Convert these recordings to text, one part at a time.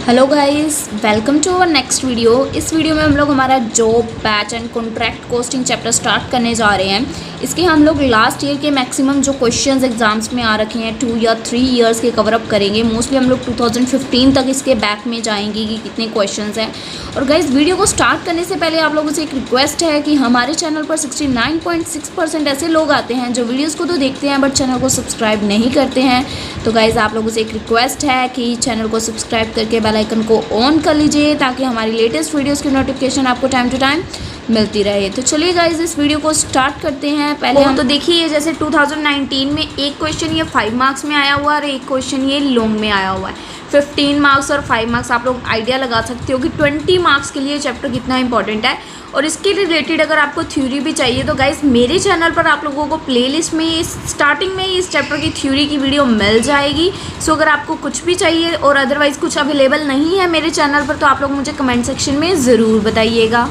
Hello guys, welcome to our next video. इस video में हम लोग हमारा job batch and contract costing chapter start करने जा रहे हैं। इसके हम लोग लास्ट ईयर के मैक्सिमम जो क्वेश्चंस एग्जाम्स में आ रखे हैं 2 या 3 इयर्स के कवर अप करेंगे। मोस्टली हम लोग 2015 तक इसके बैक में जाएंगे कि कितने क्वेश्चंस हैं। और गाइस, वीडियो को स्टार्ट करने से पहले आप लोगों से एक रिक्वेस्ट है कि हमारे चैनल पर 69.6% ऐसे लोग आते हैं जो वीडियोज़ को तो देखते हैं बट चैनल को सब्सक्राइब नहीं करते हैं। तो गाइस, आप लोगों से एक रिक्वेस्ट है कि चैनल को सब्सक्राइब करके बेल आइकन को ऑन कर लीजिए ताकि हमारी लेटेस्ट वीडियोस की नोटिफिकेशन आपको टाइम टू टाइम मिलती रहे। तो चलिए गाइस, इस वीडियो को स्टार्ट करते हैं। पहले हम तो देखिए, जैसे 2019 में एक क्वेश्चन ये 5 मार्क्स में आया हुआ है और एक क्वेश्चन ये लॉन्ग में आया हुआ है। 15 मार्क्स और 5 मार्क्स आप लोग आइडिया लगा सकते हो कि 20 मार्क्स के लिए चैप्टर कितना इंपॉर्टेंट है। और इसके रिलेटेड अगर आपको थ्योरी भी चाहिए तो गाइस, मेरे चैनल पर आप लोगों को प्लेलिस्ट में स्टार्टिंग में ही इस चैप्टर की थ्योरी की वीडियो मिल जाएगी। सो अगर आपको कुछ भी चाहिए और अदरवाइज़ कुछ अवेलेबल नहीं है मेरे चैनल पर तो आप लोग मुझे कमेंट सेक्शन में ज़रूर बताइएगा।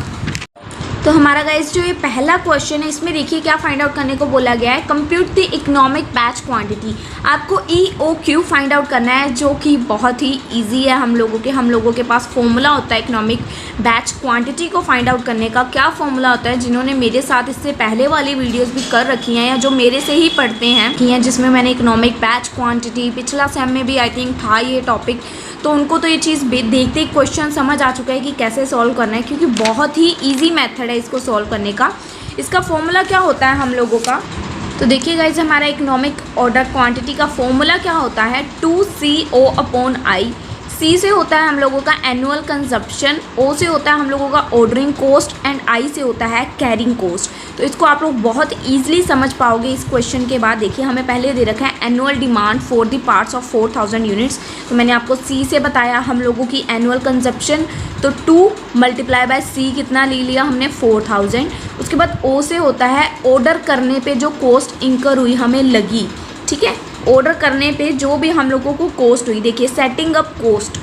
तो हमारा गाइस जो ये पहला क्वेश्चन है, इसमें देखिए क्या फाइंड आउट करने को बोला गया है। Compute the economic batch quantity. आपको EOQ फाइंड आउट करना है, जो कि बहुत ही इजी है। हम लोगों के पास फॉर्मूला होता है इकोनॉमिक बैच क्वांटिटी को फाइंड आउट करने का। क्या फॉर्मूला होता है, जिन्होंने मेरे साथ इससे पहले वाली वीडियोज़ भी कर रखी हैं या जो मेरे से ही पढ़ते हैं जिसमें मैंने इकोनॉमिक बैच क्वान्टिटी, पिछला सेम में भी आई थिंक था ये टॉपिक, तो उनको तो ये चीज़ देखते ही क्वेश्चन समझ आ चुका है कि कैसे सॉल्व करना है, क्योंकि बहुत ही इजी मेथड है इसको सॉल्व करने का। इसका फॉर्मूला क्या होता है हम लोगों का, तो देखिए गाइज, हमारा इकोनॉमिक ऑर्डर क्वांटिटी का फॉर्मूला क्या होता है, 2CO/I। C से होता है हम लोगों का एनुअल कंजप्शन, O से होता है हम लोगों का ऑर्डरिंग कॉस्ट एंड I से होता है कैरिंग कॉस्ट। तो इसको आप लोग बहुत ईजिली समझ पाओगे इस क्वेश्चन के बाद। देखिए, हमें पहले दे रखा है annual demand for the parts of 4000 units. तो मैंने आपको C से बताया हम लोगों की एनुअल कंजप्शन, तो 2 × C कितना ले लिया हमने, 4000। उसके बाद O से होता है ऑर्डर करने पर जो कॉस्ट इंकर हुई हमें लगी, ठीक है। ऑर्डर करने पे जो भी हम लोगों को कॉस्ट हुई, देखिए सेटिंग अप कॉस्ट,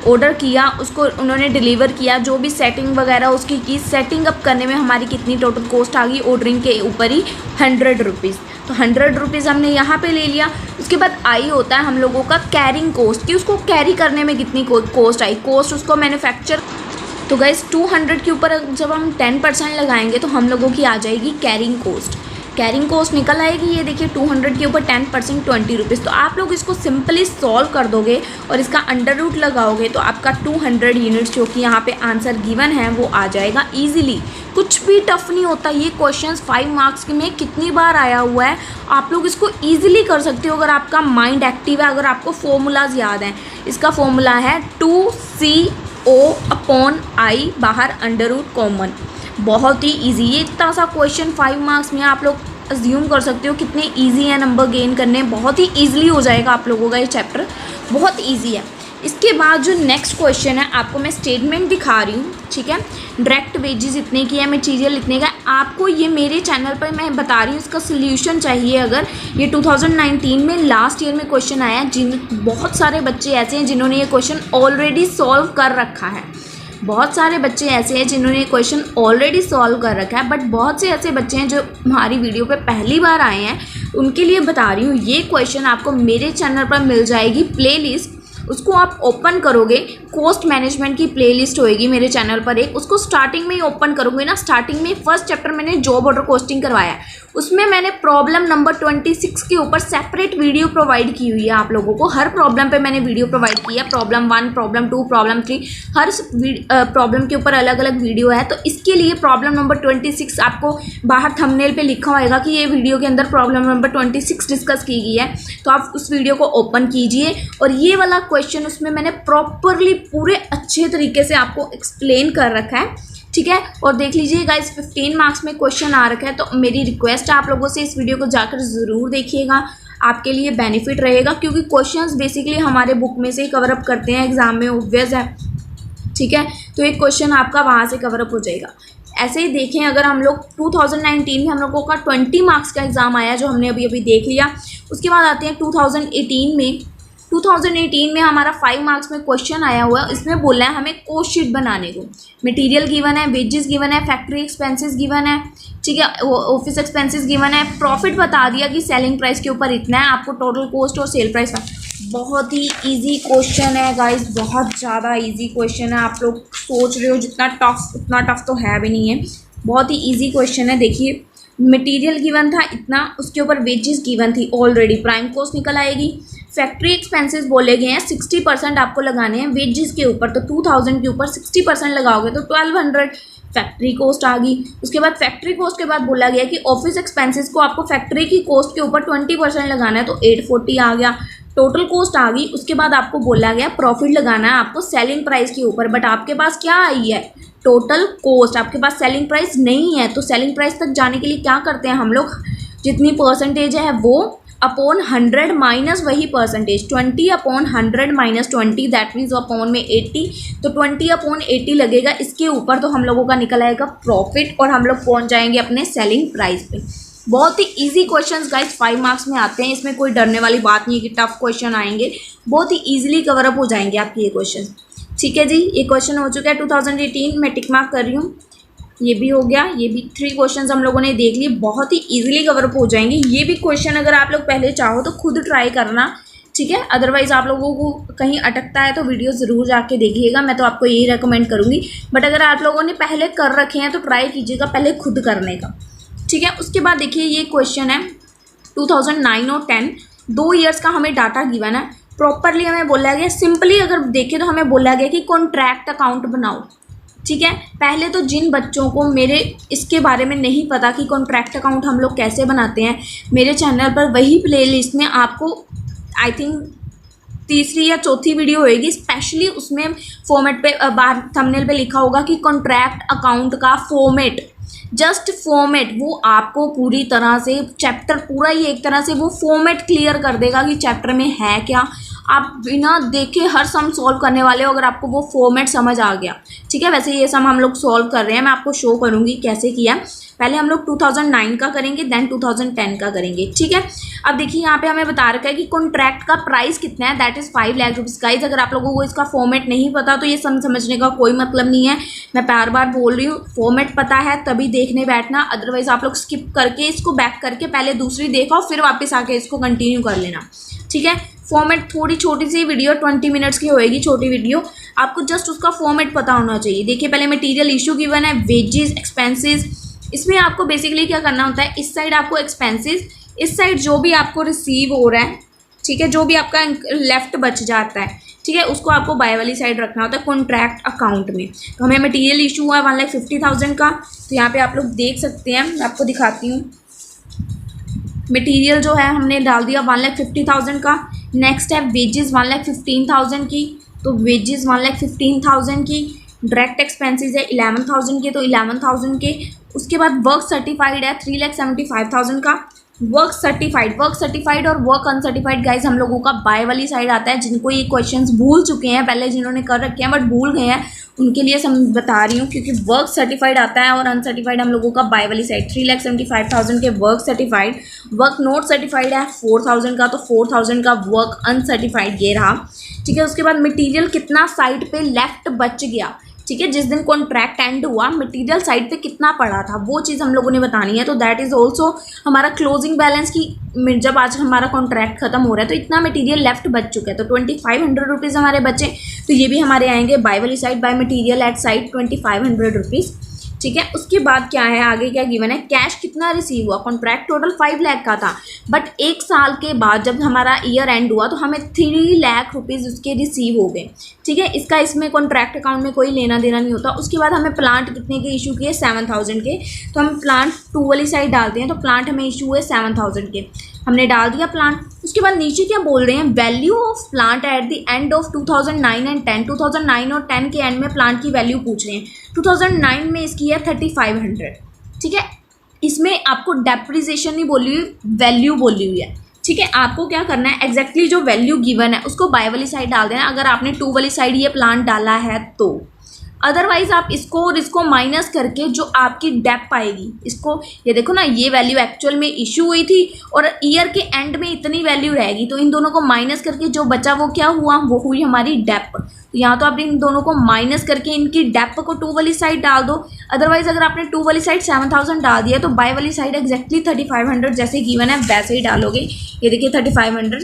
ऑर्डर किया, उसको उन्होंने डिलीवर किया, जो भी सेटिंग वगैरह उसकी की, सेटिंग अप करने में हमारी कितनी टोटल कॉस्ट आ गई, ऑर्डरिंग के ऊपर ही 100 रुपीज़। तो 100 रुपीज़ हमने यहाँ पे ले लिया। उसके बाद आई होता है हम लोगों का कैरिंग कॉस्ट, कि उसको कैरी करने में कितनी कॉस्ट आई, कॉस्ट उसको मैन्युफैक्चर। तो गाइस, 200 के ऊपर जब हम 10% लगाएंगे तो हम लोगों की आ जाएगी कैरिंग कॉस्ट। कैरिंग कॉस्ट निकल आएगी, ये देखिए 200 के ऊपर 10% 20 रुपीज़। तो आप लोग इसको सिंपली सॉल्व कर दोगे और इसका अंडर रूट लगाओगे तो आपका 200 यूनिट्स जो कि यहाँ पे आंसर गिवन है वो आ जाएगा ईजिली। कुछ भी टफ नहीं होता। ये क्वेश्चंस 5 मार्क्स में कितनी बार आया हुआ है, आप लोग इसको ईजिली कर सकते हो अगर आपका माइंड एक्टिव है, अगर आपको फॉर्मूलाज याद हैं। इसका फॉर्मूला है 2CO/I, बाहर अंडर रूट कॉमन। बहुत ही इजी, ये इतना सा क्वेश्चन 5 मार्क्स में आप लोग अज्यूम कर सकते हो कितने इजी है नंबर गेन करने। बहुत ही इजीली हो जाएगा आप लोगों का ये चैप्टर, बहुत इजी है। इसके बाद जो नेक्स्ट क्वेश्चन है, आपको मैं स्टेटमेंट दिखा रही हूँ, ठीक है। डायरेक्ट वेजेस इतने की है, मटीरियल इतने का। आपको ये मेरे चैनल पर मैं बता रही हूँ, इसका सोल्यूशन चाहिए। अगर ये 2019 में लास्ट ईयर में क्वेश्चन आया, बहुत सारे बच्चे ऐसे हैं जिन्होंने ये क्वेश्चन ऑलरेडी सॉल्व कर रखा है। बहुत सारे बच्चे ऐसे हैं जिन्होंने क्वेश्चन ऑलरेडी सॉल्व कर रखा है, बट बहुत से ऐसे बच्चे हैं जो हमारी वीडियो पे पहली बार आए हैं, उनके लिए बता रही हूँ। ये क्वेश्चन आपको मेरे चैनल पर मिल जाएगी प्लेलिस्ट, उसको आप ओपन करोगे, कॉस्ट मैनेजमेंट की प्लेलिस्ट होएगी मेरे चैनल पर एक, उसको स्टार्टिंग में ही ओपन करोगे ना। स्टार्टिंग में फर्स्ट चैप्टर मैंने जॉब ऑर्डर कॉस्टिंग करवाया है, उसमें मैंने प्रॉब्लम नंबर 26 के ऊपर सेपरेट वीडियो प्रोवाइड की हुई है आप लोगों को। हर प्रॉब्लम पे मैंने वीडियो प्रोवाइड की है, प्रॉब्लम 1, प्रॉब्लम 2, प्रॉब्लम 3, हर प्रॉब्लम के ऊपर अलग अलग वीडियो है। तो इसके लिए प्रॉब्लम नंबर 26 आपको बाहर थंबनेल पे लिखा होएगा कि ये वीडियो के अंदर प्रॉब्लम नंबर 26 डिस्कस की गई है। तो आप उस वीडियो को ओपन कीजिए और ये वाला क्वेश्चन उसमें मैंने प्रॉपरली पूरे अच्छे तरीके से आपको एक्सप्लेन कर रखा है, ठीक है। और देख लीजिए गाइस, 15 मार्क्स में क्वेश्चन आ रखा है। तो मेरी रिक्वेस्ट है आप लोगों से, इस वीडियो को जाकर ज़रूर देखिएगा, आपके लिए बेनिफिट रहेगा, क्योंकि क्वेश्चंस बेसिकली हमारे बुक में से ही कवर अप करते हैं, एग्जाम में ऑब्वियस है, ठीक है। तो एक क्वेश्चन आपका वहाँ से कवर अप हो जाएगा। ऐसे ही देखें, अगर हम लोग 2019 में हम लोगों का 20 मार्क्स का एग्ज़ाम आया जो हमने अभी देख लिया। उसके बाद आते हैं 2018 में। 2018 में हमारा 5 मार्क्स में क्वेश्चन आया हुआ है, इसमें बोला है हमें कॉस्ट शीट बनाने को। मटेरियल गिवन है, वेजेस गिवन है, फैक्ट्री एक्सपेंसेस गिवन है, ठीक है, ऑफिस एक्सपेंसेस गिवन है, प्रॉफिट बता दिया कि सेलिंग प्राइस के ऊपर इतना है, आपको टोटल कॉस्ट और सेल प्राइस बहुत ही इजी क्वेश्चन है गाइस, बहुत ज़्यादा इजी क्वेश्चन है। आप लोग सोच रहे हो जितना टफ उतना टफ तो है भी नहीं है, बहुत ही इजी क्वेश्चन है। देखिए मटेरियल गिवन था इतना, उसके ऊपर वेजेस गिवन थी ऑलरेडी, प्राइम कॉस्ट निकल आएगी। फैक्ट्री एक्सपेंसेस बोले गए हैं 60% आपको लगाने हैं वेजेस के ऊपर, तो 2000 के ऊपर 60% लगाओगे तो 1200 फैक्ट्री कॉस्ट आ गई। उसके बाद फैक्ट्री कॉस्ट के बाद बोला गया कि ऑफिस एक्सपेंसेस को आपको फैक्ट्री की कॉस्ट के ऊपर 20% लगाना है, तो 840 आ गया, टोटल कॉस्ट आ गई। उसके बाद आपको बोला गया प्रॉफिट लगाना है आपको सेलिंग प्राइस के ऊपर, बट आपके पास क्या आई है, टोटल कॉस्ट, आपके पास सेलिंग प्राइस नहीं है। तो सेलिंग प्राइस तक जाने के लिए क्या करते हैं हम लोग, जितनी परसेंटेज है वो अपॉन 100 माइनस वही percentage, 20 upon 100 minus 20, that means upon में 80, तो 20 अपॉन 80 लगेगा इसके ऊपर, तो हम लोगों का निकल आएगा प्रॉफिट और हम लोग पहुंच जाएंगे अपने सेलिंग प्राइस पे। बहुत ही इजी क्वेश्चंस गाइस 5 मार्क्स में आते हैं, इसमें कोई डरने वाली बात नहीं है कि टफ क्वेश्चन आएंगे, बहुत ही ईजिली कवर अप हो जाएंगे आपके ये क्वेश्चन। ठीक है जी, ये क्वेश्चन हो चुका है 2018 में, टिक मार्क कर रही हूँ। ये भी हो गया, ये भी 3 क्वेश्चंस हम लोगों ने देख लिए, बहुत ही इजीली कवर अप हो जाएंगे। ये भी क्वेश्चन अगर आप लोग पहले चाहो तो खुद ट्राई करना, ठीक है, अदरवाइज आप लोगों को कहीं अटकता है तो वीडियो ज़रूर जाके देखिएगा, मैं तो आपको यही रेकमेंड करूँगी। बट अगर आप लोगों ने पहले कर रखे हैं तो ट्राई कीजिएगा पहले खुद करने का, ठीक है। उसके बाद देखिए ये क्वेश्चन है 2009 और 10 2 ईयर्स का हमें डाटा गिवन है, प्रॉपरली हमें बोला गया, सिंपली अगर देखें तो हमें बोला गया कि कॉन्ट्रैक्ट अकाउंट बनाओ, ठीक है। पहले तो जिन बच्चों को मेरे इसके बारे में नहीं पता कि कॉन्ट्रैक्ट अकाउंट हम लोग कैसे बनाते हैं, मेरे चैनल पर वही प्लेलिस्ट में आपको आई थिंक तीसरी या चौथी वीडियो होएगी, स्पेशली उसमें फॉर्मेट पे बाहर थंबनेल पे लिखा होगा कि कॉन्ट्रैक्ट अकाउंट का फॉर्मेट, जस्ट फॉर्मेट, वो आपको पूरी तरह से चैप्टर पूरा ही एक तरह से वो फॉर्मेट क्लियर कर देगा कि चैप्टर में है क्या। आप बिना देखे हर सम सॉल्व करने वाले हो अगर आपको वो फॉर्मेट समझ आ गया, ठीक है। वैसे ये सम हम लोग सॉल्व कर रहे हैं, मैं आपको शो करूँगी कैसे किया। पहले हम लोग 2009 का करेंगे, देन 2010 का करेंगे, ठीक है। अब देखिए यहाँ पे हमें बता रखा है कि कॉन्ट्रैक्ट का प्राइस कितना है, that is 5 lakh rupees. Guys अगर आप लोगों को इसका फॉर्मेट नहीं पता तो ये समझने का कोई मतलब नहीं है, मैं बार बार बोल रही हूँ, फॉर्मेट पता है तभी देखने बैठना, अदरवाइज आप लोग स्किप करके इसको बैक करके पहले दूसरी देखो फिर वापस आके इसको कंटिन्यू कर लेना, ठीक है। फॉर्मेट थोड़ी छोटी सी वीडियो 20 मिनट्स की होएगी, छोटी वीडियो, आपको जस्ट उसका फॉर्मेट पता होना चाहिए। देखिए पहले मटेरियल इशू गिवन है, वेजेस एक्सपेंसेस, इसमें आपको बेसिकली क्या करना होता है, इस साइड आपको एक्सपेंसेस, इस साइड जो भी आपको रिसीव हो रहा है, ठीक है, जो भी आपका लेफ्ट बच जाता है, ठीक है, उसको आपको बाय वाली साइड रखना होता है कॉन्ट्रैक्ट अकाउंट में। तो हमें मटेरियल इशू हुआ 1,50,000 का, तो यहाँ पे आप लोग देख सकते हैं, मैं आपको दिखाती हूँ, मटेरियल जो है हमने डाल दिया 1,50,000 का। नेक्स्ट है वेजेस 1,15,000 की, तो वेजेस 1,15,000 की, डायरेक्ट एक्सपेंसेस है 11,000 के, तो 11,000 के। उसके बाद वर्क सर्टिफाइड है 3,75,000 का, वर्क सर्टिफाइड और वर्क अनसर्टिफाइड गाइज हम लोगों का बाय वाली साइड आता है। जिनको ये क्वेश्चंस भूल चुके हैं पहले, जिन्होंने कर रखे हैं बट भूल गए हैं, उनके लिए बता रही हूँ, क्योंकि वर्क सर्टिफाइड आता है और अनसर्टिफाइड हम लोगों का बाय वाली साइड। 3,75,000 के work certified, work note certified है 4,000 का, तो 4,000 का वर्क अनसर्टिफाइड ये रहा, ठीक है। उसके बाद मटीरियल कितना साइड पे लेफ्ट बच गया, ठीक है, जिस दिन कॉन्ट्रैक्ट एंड हुआ मटेरियल साइड पे कितना पड़ा था वो चीज़ हम लोगों ने बतानी है। तो दैट इज़ ऑल्सो हमारा क्लोजिंग बैलेंस की, जब आज हमारा कॉन्ट्रैक्ट खत्म हो रहा है तो इतना मटेरियल लेफ्ट बच चुका है, तो 2,500 रुपीज़ हमारे बचे, तो ये भी हमारे आएंगे बाय वाली side, by material at side 2,500 rupees, ठीक है। उसके बाद क्या है, आगे क्या गिवन है, कैश कितना रिसीव हुआ, कॉन्ट्रैक्ट टोटल 5 लाख का था, बट 1 साल के बाद जब हमारा ईयर एंड हुआ तो हमें 3 लाख रुपीज़ उसके रिसीव हो गए, ठीक है। इसका इसमें कॉन्ट्रैक्ट अकाउंट में कोई लेना देना नहीं होता। उसके बाद हमें प्लांट कितने के इशू किए, 7,000 के, तो हम प्लांट 2 वाली साइड डालते हैं, तो प्लांट हमें इशू हुए 7,000 के, हमने डाल दिया प्लांट। उसके बाद नीचे क्या बोल रहे हैं, value of plant at the end of 2009 and 10, 2009 और 10 के एंड में प्लांट की वैल्यू पूछ रहे हैं। 2009 में इसकी है 3,500, ठीक है। इसमें आपको डेप्रिसिएशन नहीं बोली हुई, वैल्यू बोली हुई है, ठीक है। आपको क्या करना है, एग्जैक्टली जो वैल्यू गिवन है उसको बाय वाली साइड डाल देना, अगर आपने 2 वाली साइड ये प्लांट डाला है तो। अदरवाइज आप इसको और इसको माइनस करके जो आपकी डेप आएगी, इसको ये देखो ना, ये वैल्यू एक्चुअल में इशू हुई थी और ईयर के एंड में इतनी वैल्यू रहेगी, तो इन दोनों को माइनस करके जो बचा वो क्या हुआ, वो हुई हमारी डेप। तो यहाँ तो आप इन दोनों को माइनस करके इनकी डेप को 2 वाली साइड डाल दो। अदरवाइज अगर आपने 2 वाली साइड 7,000 डाल दिया तो बाय वाली साइड एग्जैक्टली 3,500 जैसे गिवन है वैसे ही डालोगे। ये देखिए 3,500,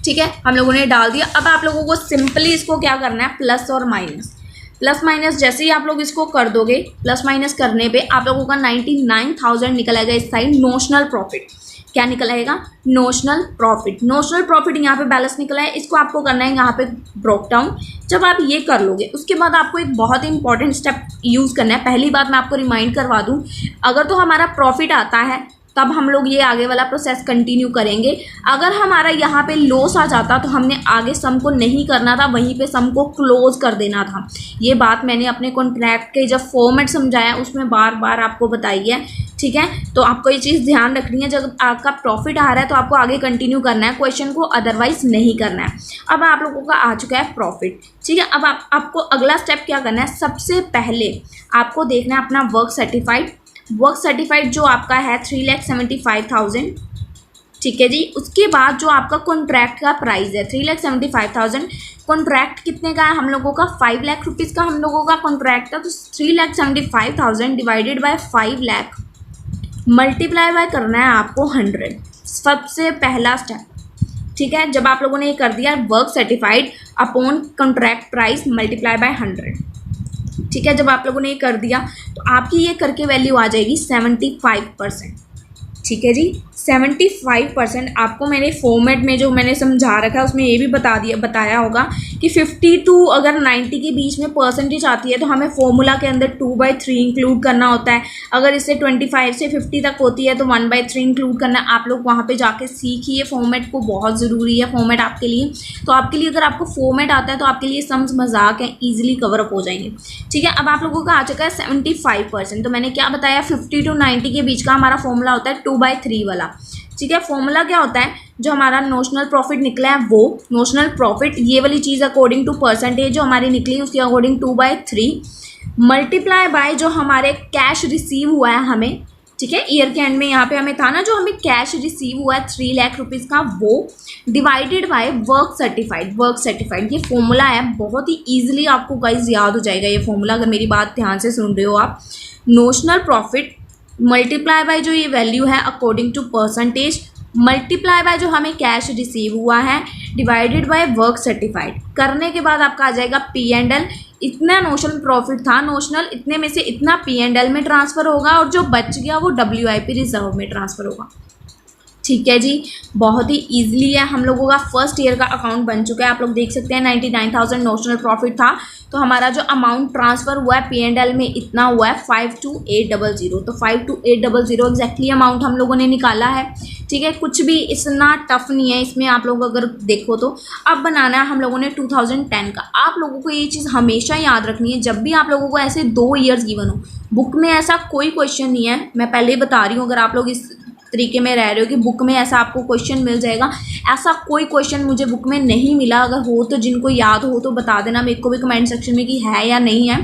ठीक है, हम लोगों ने डाल दिया। अब आप लोगों को सिंपली इसको क्या करना है, प्लस और माइनस। प्लस माइनस जैसे ही आप लोग इसको कर दोगे, प्लस माइनस करने पे आप लोगों का 99,000 निकल आएगा इस साइड नोशनल प्रॉफिट। क्या निकल आएगा, नोशनल प्रॉफिट। नोशनल प्रॉफिट यहाँ पे बैलेंस निकला है, इसको आपको करना है यहाँ पे ब्रोक डाउन। जब आप ये कर लोगे उसके बाद आपको एक बहुत ही इंपॉर्टेंट स्टेप यूज़ करना है। पहली बात मैं आपको रिमाइंड करवा दूँ, अगर तो हमारा प्रॉफिट आता है तब हम लोग ये आगे वाला प्रोसेस कंटिन्यू करेंगे। अगर हमारा यहाँ पे लॉस आ जाता तो हमने आगे सम को नहीं करना था, वहीं पे सम को क्लोज कर देना था। ये बात मैंने अपने कॉन्ट्रैक्ट के जब फॉर्मेट समझाया उसमें बार बार आपको बताई है, ठीक है। तो आपको ये चीज़ ध्यान रखनी है, जब आपका प्रॉफिट आ रहा है तो आपको आगे कंटिन्यू करना है क्वेश्चन को, अदरवाइज नहीं करना है। अब आप लोगों का आ चुका है प्रॉफिट, ठीक है। अब आपको अगला स्टेप क्या करना है, सबसे पहले आपको देखना है अपना वर्क सर्टिफाइड। वर्क सर्टिफाइड जो आपका है 3,75,000, ठीक है जी। उसके बाद जो आपका कॉन्ट्रैक्ट का प्राइस है 3,75,000। कॉन्ट्रैक्ट कितने का है हम लोगों का, 5 लाख रुपीज़ का हम लोगों का कॉन्ट्रैक्ट था। तो 3,75,000 divided by 5 lakh multiply by करना है आपको 100, सबसे पहला स्टेप, ठीक है। जब आप लोगों ने ये कर दिया, work certified upon contract price multiply by 100, ठीक है। जब आप लोगों ने ये कर दिया तो आपकी ये करके वैल्यू आ जाएगी 75%, ठीक है जी। 75% आपको मैंने फॉर्मेट में जो मैंने समझा रखा है उसमें ये भी बताया होगा कि 50 टू अगर 90 के बीच में परसेंटेज आती है तो हमें फॉर्मूला के अंदर 2/3 इंक्लूड करना होता है। अगर इससे 25 से 50 तक होती है तो 1/3 इंक्लूड करना। आप लोग वहाँ पे जाके सीखिए, फॉर्मेट को बहुत ज़रूरी है फॉर्मेट आपके लिए। तो आपके लिए अगर आपको फॉर्मेट आता है तो आपके लिए सम्स मजाक हैं, ईजिली कवर अप हो जाएंगे, ठीक है। अब आप लोगों का आ चुका है 75%। तो मैंने क्या बताया, 50 टू 90 के बीच का हमारा फॉर्मूला होता है 2/3 वाला, ठीक है। फॉर्मूला क्या होता है, जो हमारा नोशनल प्रॉफिट निकला है वो नोशनल प्रॉफिट, ये वाली चीज़ अकॉर्डिंग टू परसेंटेज जो हमारी निकली उसके अकॉर्डिंग 2/3 मल्टीप्लाई बाय जो हमारे कैश रिसीव हुआ है हमें, ठीक है। ईयर के एंड में यहाँ पे हमें था ना, जो हमें कैश रिसीव हुआ है 3 लाख रुपीज़ का, वो divided by work certified. Work certified ये फॉर्मूला है, बहुत ही ईजिली आपको गाइस याद हो जाएगा ये फॉर्मूला, अगर मेरी बात ध्यान से सुन रहे हो आप। नोशनल प्रॉफिट मल्टीप्लाई बाय जो ये वैल्यू है according to percentage multiply by जो हमें कैश रिसीव हुआ है डिवाइडेड बाय वर्क सर्टिफाइड करने के बाद आपका आ जाएगा P&L। इतना नोशनल प्रॉफिट था, नोशनल इतने में से इतना P&L में ट्रांसफ़र होगा और जो बच गया वो WIP रिजर्व में ट्रांसफ़र होगा, ठीक है जी। बहुत ही ईजिली है, हम लोगों का फर्स्ट ईयर का अकाउंट बन चुका है। आप लोग देख सकते हैं 99,000 नोशनल प्रॉफिट था, तो हमारा जो अमाउंट ट्रांसफ़र हुआ है P&L में इतना हुआ है 52,800। तो 52,800 एग्जैक्टली अमाउंट हम लोगों ने निकाला है, ठीक है। कुछ भी इतना टफ नहीं है इसमें, आप लोग अगर देखो तो। अब बनाना है हम लोगों ने 2010 का। आप लोगों को ये चीज़ हमेशा याद रखनी है, जब भी आप लोगों को ऐसे 2 ईयर्स गिवन हो, बुक में ऐसा कोई क्वेश्चन नहीं है, मैं पहले ही बता रही हूँ। अगर आप लोग इस तरीके में रह रहे हो कि बुक में ऐसा आपको क्वेश्चन मिल जाएगा, ऐसा कोई क्वेश्चन मुझे बुक में नहीं मिला। अगर हो तो जिनको याद हो तो बता देना मेरे को भी कमेंट सेक्शन में कि है या नहीं है।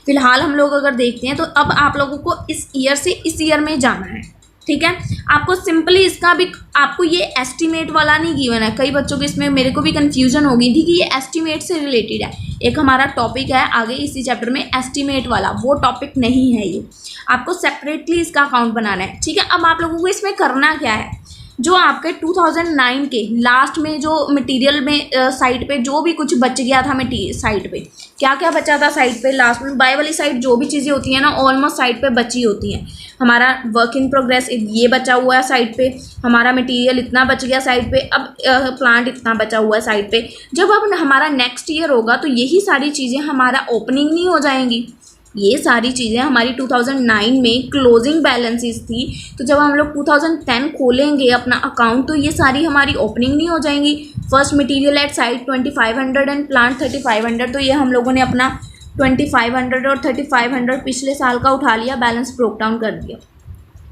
फिलहाल हम लोग अगर देखते हैं तो अब आप लोगों को इस ईयर से इस ईयर में जाना है, ठीक है। आपको सिंपली इसका भी, आपको ये एस्टीमेट वाला नहीं गिवन है। कई बच्चों के इसमें मेरे को भी कन्फ्यूजन हो गई थी कि ये एस्टीमेट से रिलेटेड है। एक हमारा टॉपिक है आगे इसी चैप्टर में एस्टीमेट वाला, वो टॉपिक नहीं है ये। आपको सेपरेटली इसका अकाउंट बनाना है, ठीक है। अब आप लोगों को इसमें करना क्या है, जो आपके 2009 के लास्ट में जो मटेरियल में साइट पे जो भी कुछ बच गया था साइट पे, क्या क्या बचा था साइट पे लास्ट में, बाय वाली साइट जो भी चीज़ें होती हैं ना ऑलमोस्ट साइट पे बची होती हैं। हमारा वर्क इन प्रोग्रेस ये बचा हुआ है साइट पे, हमारा मटेरियल इतना बच गया साइट पे, अब प्लांट इतना बचा हुआ है साइट पे। जब अब हमारा नेक्स्ट ईयर होगा तो यही सारी चीज़ें हमारा ओपनिंग नहीं हो जाएंगी। ये सारी चीज़ें हमारी 2009 में क्लोजिंग बैलेंसेस थी, तो जब हम लोग 2010 खोलेंगे अपना अकाउंट तो ये सारी हमारी ओपनिंग नहीं हो जाएंगी। First material at site 2500 and plant 3500, तो ये हम लोगों ने अपना 2500 और 3500 पिछले साल का उठा लिया, बैलेंस ब्रोक डाउन कर दिया,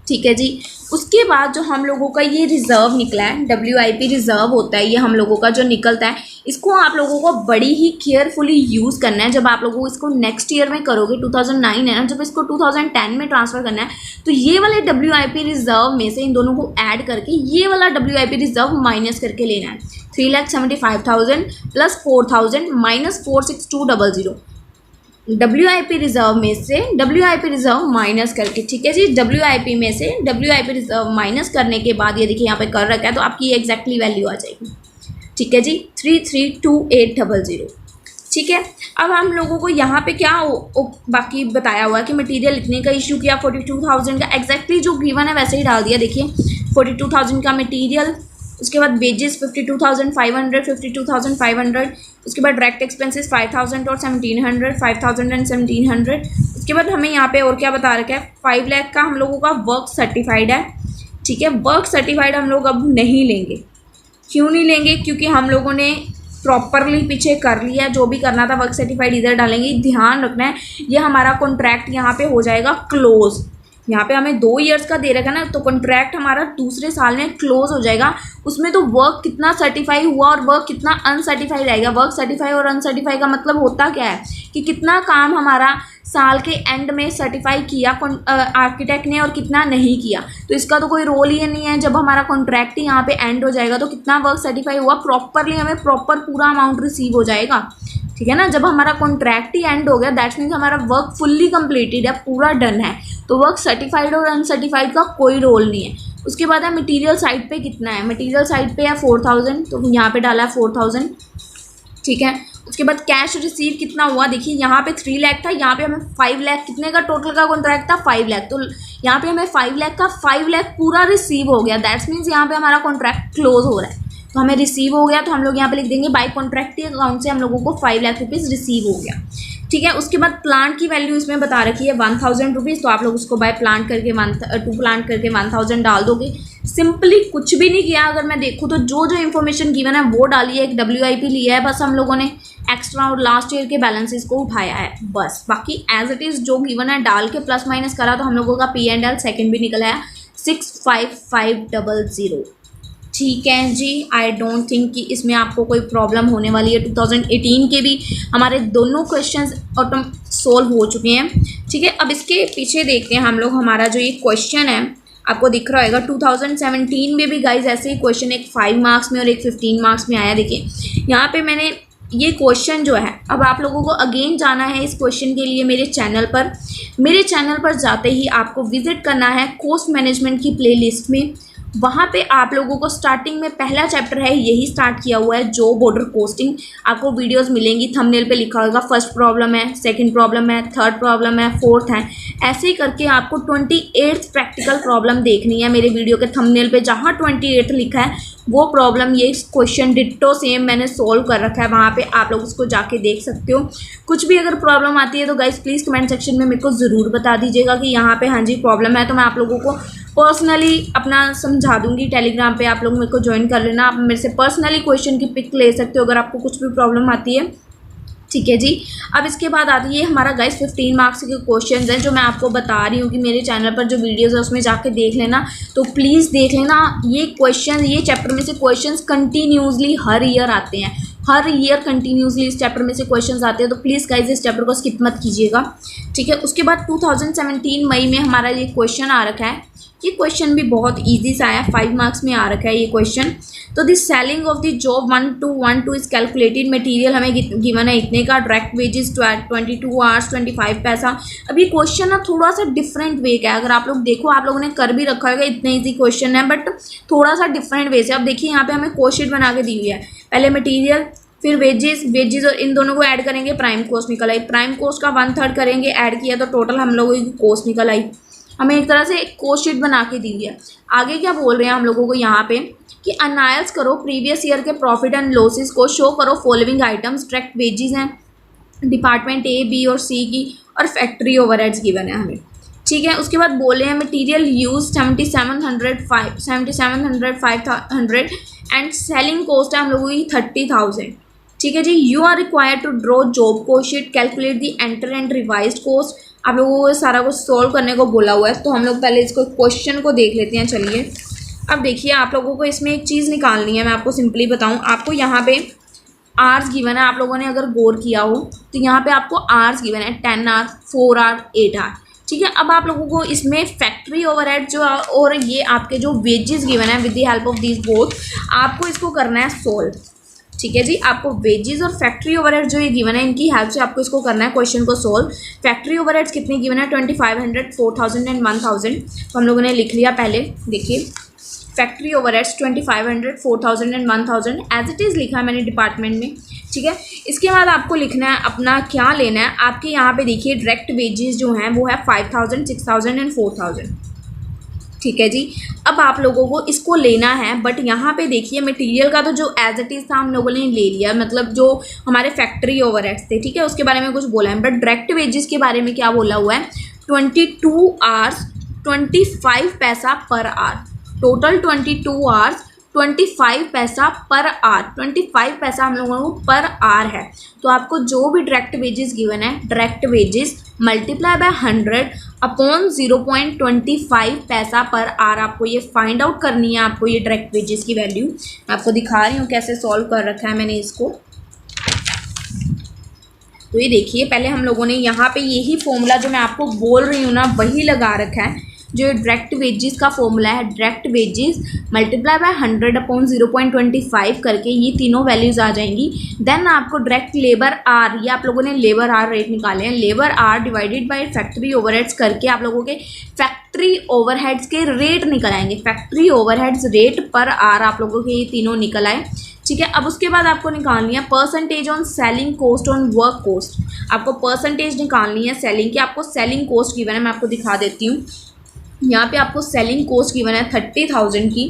ठीक है जी। उसके बाद जो हम लोगों का ये रिज़र्व निकला है, WIP रिज़र्व होता है ये हम लोगों का जो निकलता है, इसको आप लोगों को बड़ी ही केयरफुली यूज़ करना है। जब आप लोगों को इसको नेक्स्ट ईयर में करोगे, 2009 है ना, जब इसको 2010 में ट्रांसफ़र करना है तो ये वाले WIP रिज़र्व में से इन दोनों को ऐड करके ये वाला WIP रिज़र्व माइनस करके लेना है। 3,75,000 प्लस 4,000 माइनस 46200 WIP रिज़र्व में से WIP रिज़र्व माइनस करके, ठीक है जी। WIP में से WIP रिज़र्व माइनस करने के बाद ये देखिए यहाँ पे कर रखा है, तो आपकी एग्जैक्टली वैल्यू आ जाएगी ठीक है जी, 332800। ठीक है, अब हम लोगों को यहाँ पे क्या बाकी बताया हुआ है कि मटेरियल लिखने का इशू किया 42,000 का, एग्जैक्टली जो गिवन है वैसे ही डाल दिया। देखिए 42,000 का मटेरियल, उसके बाद वेजेस 52,500, 52,500, उसके बाद डायरेक्ट एक्सपेंसेस 5,000 और 1,700, 5,000 एंड 1,700। उसके बाद हमें यहाँ पे और क्या बता रखा है, 5 लाख का हम लोगों का वर्क सर्टिफाइड है। ठीक है, वर्क सर्टिफाइड हम लोग अब नहीं लेंगे। क्यों नहीं लेंगे? क्योंकि हम लोगों ने प्रॉपरली पीछे कर लिया, जो भी करना था वर्क सर्टिफाइड इधर डालेंगे। ध्यान रखना है, ये हमारा कॉन्ट्रैक्ट यहाँ पे हो जाएगा क्लोज। यहाँ पे हमें 2 ईयर्स का दे रखा है ना, तो कॉन्ट्रैक्ट हमारा दूसरे साल में क्लोज हो जाएगा। उसमें तो वर्क कितना सर्टिफाई हुआ और वर्क कितना अनसर्टिफाइड आएगा। वर्क सर्टिफाई और अनसर्टिफाई का मतलब होता क्या है कि कितना काम हमारा साल के एंड में सर्टिफाई किया आर्किटेक्ट ने और कितना नहीं किया। तो इसका तो कोई रोल ही नहीं है। जब हमारा कॉन्ट्रैक्ट ही यहाँ पे एंड हो जाएगा तो कितना वर्क सर्टिफाई हुआ, प्रॉपरली हमें प्रॉपर पूरा अमाउंट रिसीव हो जाएगा। ठीक है ना, जब हमारा कॉन्ट्रैक्ट ही एंड हो गया दैट्स मीन्स हमारा वर्क फुल्ली कंप्लीटेड है, पूरा डन है। तो वर्क सर्टिफाइड और अनसर्टिफाइड का कोई रोल नहीं है। उसके बाद है मटेरियल साइड पे कितना है, मटेरियल साइड पे है 4,000, तो यहाँ पे डाला है 4,000। ठीक है, उसके बाद कैश रिसीव कितना हुआ, देखिए यहाँ पे 3 लाख था, यहाँ पे हमें 5 लाख, कितने का टोटल का कॉन्ट्रैक्ट था 5 लाख, तो यहाँ पे हमें 5 लाख का 5 लाख पूरा रिसीव हो गया। दैट्स मीन्स यहाँ पे हमारा कॉन्ट्रैक्ट क्लोज हो रहा है, तो हमें रिसीव हो गया। तो हम लोग यहाँ पे लिख देंगे बाय कॉन्ट्रैक्ट अकाउंट से हम लोगों को 5 लाख रुपीज़ रिसीव हो गया। ठीक है, उसके बाद प्लांट की वैल्यू इसमें बता रखी है 1,000 रुपीज़, तो आप लोग उसको बाय प्लांट करके 1,000 डाल दोगे। सिंपली कुछ भी नहीं किया। अगर मैं देखूँ तो जो जो इन्फॉर्मेशन गिवन है वो डाली है, एक WIP लिया है, बस हम लोगों ने एक्स्ट्रा और लास्ट ईयर के बैलेंसेस को उठाया है बस। बाकी एज इट इज़ जो गिवन है डाल के प्लस माइनस करा, तो हम लोगों का P&L सेकेंड भी निकला है 65500। ठीक है जी, आई डोंट थिंक कि इसमें आपको कोई प्रॉब्लम होने वाली है। 2018 के भी हमारे दोनों क्वेश्चंस ऑटो सोल्व हो चुके हैं। ठीक है, अब इसके पीछे देखते हैं हम लोग, हमारा जो ये क्वेश्चन है आपको दिख रहा होगा 2017 में भी गाइज ऐसे ही क्वेश्चन, एक 5 मार्क्स में और एक 15 मार्क्स में आया। देखिए यहाँ पे मैंने ये क्वेश्चन जो है, अब आप लोगों को अगेन जाना है इस क्वेश्चन के लिए मेरे चैनल पर जाते ही आपको विजिट करना है कॉस्ट मैनेजमेंट की प्लेलिस्ट में। वहाँ पे आप लोगों को स्टार्टिंग में पहला चैप्टर है यही स्टार्ट किया हुआ है, जो बॉर्डर कोस्टिंग। आपको वीडियोस मिलेंगी, थंबनेल पे लिखा होगा फर्स्ट प्रॉब्लम है, सेकंड प्रॉब्लम है, थर्ड प्रॉब्लम है, फोर्थ है, ऐसे ही करके आपको 28th प्रैक्टिकल प्रॉब्लम देखनी है। मेरे वीडियो के थंबनेल पे जहाँ 28 लिखा है वो प्रॉब्लम, ये क्वेश्चन डिट्टो सेम मैंने सोल्व कर रखा है, वहाँ पे आप लोग उसको जाके देख सकते हो। कुछ भी अगर प्रॉब्लम आती है तो गाइस प्लीज़ कमेंट सेक्शन में मेरे को ज़रूर बता दीजिएगा कि यहाँ पे हाँ जी प्रॉब्लम है, तो मैं आप लोगों को पर्सनली अपना समझा दूंगी। टेलीग्राम पे आप लोग मेरे को ज्वाइन कर लेना, आप मेरे से पर्सनली क्वेश्चन की पिक ले सकते हो अगर आपको कुछ भी प्रॉब्लम आती है। ठीक है जी, अब इसके बाद आती है हमारा गाइस 15 मार्क्स के क्वेश्चंस हैं, जो मैं आपको बता रही हूँ कि मेरे चैनल पर जो वीडियोस है उसमें जाके देख लेना। तो प्लीज़ देख लेना, ये क्वेश्चन, ये चैप्टर में से क्वेश्चंस कंटिन्यूसली हर ईयर आते हैं, हर ईयर कंटिन्यूसली इस चैप्टर में से क्वेश्चंस आते हैं। तो प्लीज़ गाइस इस चैप्टर को स्किप मत कीजिएगा। ठीक है, उसके बाद 2017 मई में हमारा ये क्वेश्चन आ रखा है। ये क्वेश्चन भी बहुत इजी सा है, 5 मार्क्स में आ रखा है ये क्वेश्चन। तो the selling of the job 1212 is calculated, material हमें गिवन है इतने का, डायरेक्ट वेजेस 22 आवर्स 25 पैसा। अब ये क्वेश्चन ना थोड़ा सा डिफरेंट वे का है, अगर आप लोग देखो आप लोगों ने कर भी रखा होगा, इतना ईजी क्वेश्चन है बट थोड़ा सा डिफरेंट वे से। अब देखिए यहाँ पे हमें कोस्ट बना के दी हुई है, पहले मटीरियल फिर वेजेस और इन दोनों को ऐड करेंगे, प्राइम कॉस्ट निकल आई। प्राइम कॉस्ट का 1/3 करेंगे, ऐड किया तो टोटल हम लोगों की कॉस्ट निकल आई। हमें एक तरह से कॉस्ट शीट बना के दी है। आगे क्या बोल रहे हैं हम लोगों को यहाँ पे कि अनालाइज करो प्रीवियस ईयर के प्रॉफिट एंड लॉसेस को, शो करो फॉलोइंग आइटम्स, डायरेक्ट वेजेस हैं डिपार्टमेंट A, B और C की, और फैक्ट्री ओवरहेड्स गिवन है हमें। ठीक है, उसके बाद बोले हैं material use 7,700 and selling cost है हम लोगों की 30,000। ठीक है जी, you are required to draw job cost sheet, calculate the enter and revised cost. आप लोगों को सारा कुछ सॉल्व करने को बोला हुआ है, तो हम लोग पहले इसको क्वेश्चन को देख लेते हैं। चलिए अब देखिए, आप लोगों को इसमें एक चीज़ निकालनी है, मैं आपको सिंपली बताऊं। आपको यहाँ पे आवर्स गिवन है, आप लोगों ने अगर गौर किया हो तो यहाँ पे आपको आवर्स गिवन है 10 आवर, 4 आवर, 8 आवर। ठीक है, अब आप लोगों को इसमें फैक्ट्री ओवरहेड जो और ये आपके जो वेजेस गिवन है with the help of this both, आपको इसको करना है सोल्व। ठीक है जी, आपको वेजेस और फैक्ट्री ओवरहेड जो ये गिवन है इनकी हेल्प से आपको इसको करना है क्वेश्चन को सोल्व। फैक्ट्री ओवरहेड्स कितने गिवन है 2500, 4000 एंड 1000, तो हम लोगों ने लिख लिया। पहले देखिए factory overheads 2500, 4000 and 1000 as it is लिखा है मैंने डिपार्टमेंट में, ठीक है। इसके बाद आपको लिखना है अपना क्या लेना है। आपके यहाँ पे देखिए डायरेक्ट वेजेस जो हैं वो है 5000, 6000 एंड 4000, ठीक है जी। अब आप लोगों को इसको लेना है, बट यहाँ पे देखिए मटेरियल का तो जो एज इट इज़ था हम लोगों ने ले लिया, मतलब जो हमारे फैक्ट्री ओवरहेड्स थे, ठीक है, उसके बारे में कुछ बोला है। बट डायरेक्ट वेजेस के बारे में क्या बोला हुआ है, 22 आवर्स 25 पैसा पर आवर, टोटल 22 आवर्स 25 पैसा पर आवर, 25 पैसा हम लोगों को पर आवर है। तो आपको जो भी डायरेक्ट वेजेस गिवन है, direct wages multiply by 100 upon 0.25 पैसा पर आवर, आपको ये फाइंड आउट करनी है। आपको ये डायरेक्ट वेजेस की वैल्यू आपको दिखा रही हूँ कैसे सॉल्व कर रखा है मैंने इसको। तो ये देखिए पहले हम लोगों ने यहाँ पे यही फॉर्मूला जो मैं आपको बोल रही हूँ ना वही लगा रखा है, जो डायरेक्ट वेजेस का फॉर्मूला है, direct wages multiply by 100 upon 0.25 करके ये तीनों वैल्यूज आ जाएंगी। देन आपको डायरेक्ट लेबर आर, ये आप लोगों ने लेबर आर रेट निकाले हैं, labour hour divided by factory overheads करके आप लोगों के फैक्ट्री ओवरहेड्स के रेट निकल आएंगे। फैक्ट्री ओवरहेड्स रेट पर आर आप लोगों के ये तीनों निकल आए, ठीक है। अब उसके बाद आपको निकालनी है percentage on selling cost on work cost. आपको परसेंटेज निकालनी है सेलिंग की। आपको सेलिंग कॉस्ट गिवन है, मैं आपको दिखा देती हूँ। यहाँ पे आपको सेलिंग कॉस्ट गिवन है 30,000 की,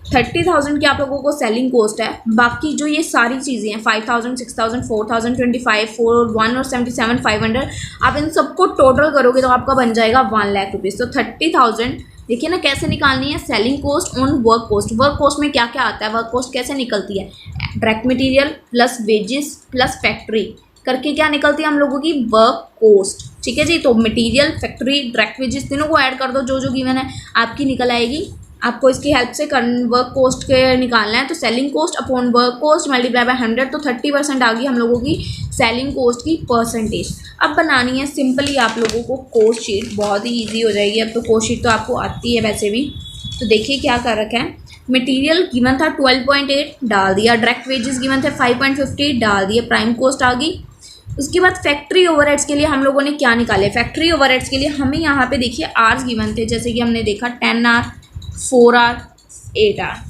30,000 की आप लोगों को सेलिंग कॉस्ट है। बाकी जो ये सारी चीज़ें हैं 5000, 6000, 4000, 25, 4, 1 और 77, 500, आप इन सबको टोटल करोगे तो आपका बन जाएगा 1 लाख रुपीज़। तो 30,000 देखिए ना कैसे निकालनी है, selling cost on work cost. Work cost में क्या क्या आता है, वर्क कॉस्ट कैसे निकलती है, direct material plus wages plus factory करके क्या निकलती है हम लोगों की वर्क कॉस्ट, ठीक है जी। तो मटेरियल, फैक्ट्री, डायरेक्ट वेजेस तीनों को ऐड कर दो, जो जो गिवन है आपकी निकल आएगी। आपको इसकी हेल्प से वर्क कॉस्ट के निकालना है। तो selling cost upon work cost multiply by 100, तो 30% आ गई हम लोगों की सेलिंग कॉस्ट की परसेंटेज। अब बनानी है सिंपली आप लोगों को कॉस्ट शीट, बहुत ही ईजी हो जाएगी। अब तो कॉस्ट शीट तो आपको आती है वैसे भी। तो देखिए क्या कर रखा है, मटेरियल गिवन था 12.8 डाल दिया, डायरेक्ट वेजेस गिवन थे 5.50 डाल दिया, प्राइम कॉस्ट आ गई। उसके बाद फैक्ट्री ओवरहेड्स के लिए हम लोगों ने क्या निकाले, फैक्ट्री ओवरहेड्स के लिए हमें यहाँ पे देखिए आवर्स गिवन थे, जैसे कि हमने देखा 10 आवर, 4 आवर, 8 आवर,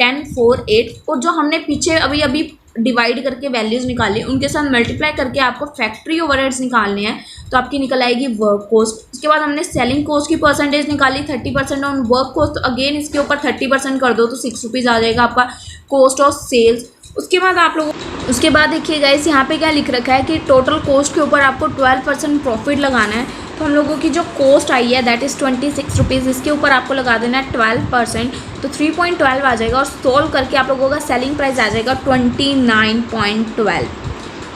10, 4, 8, और जो हमने पीछे अभी अभी डिवाइड करके वैल्यूज़ निकाली उनके साथ मल्टीप्लाई करके आपको फैक्ट्री ओवरहेड्स निकालने हैं, तो आपकी निकल आएगी वर्क कॉस्ट। उसके बाद हमने सेलिंग कॉस्ट की परसेंटेज निकाली 30% ऑन वर्क कॉस्ट, तो अगेन इसके ऊपर 30% कर दो तो 6 रुपीज़ आ जाएगा आपका कॉस्ट ऑफ सेल्स। उसके बाद आप लोगों उसके बाद देखिए गाइस यहाँ पे क्या लिख रखा है कि टोटल कॉस्ट के ऊपर आपको 12% प्रॉफिट लगाना है। तो हम लोगों की जो कॉस्ट आई है दैट इज़ 26 रुपीज़, इसके ऊपर आपको लगा देना है 12%, तो 3.12 आ जाएगा। और सोल्व करके आप लोगों का सेलिंग प्राइस आ जाएगा 29.12,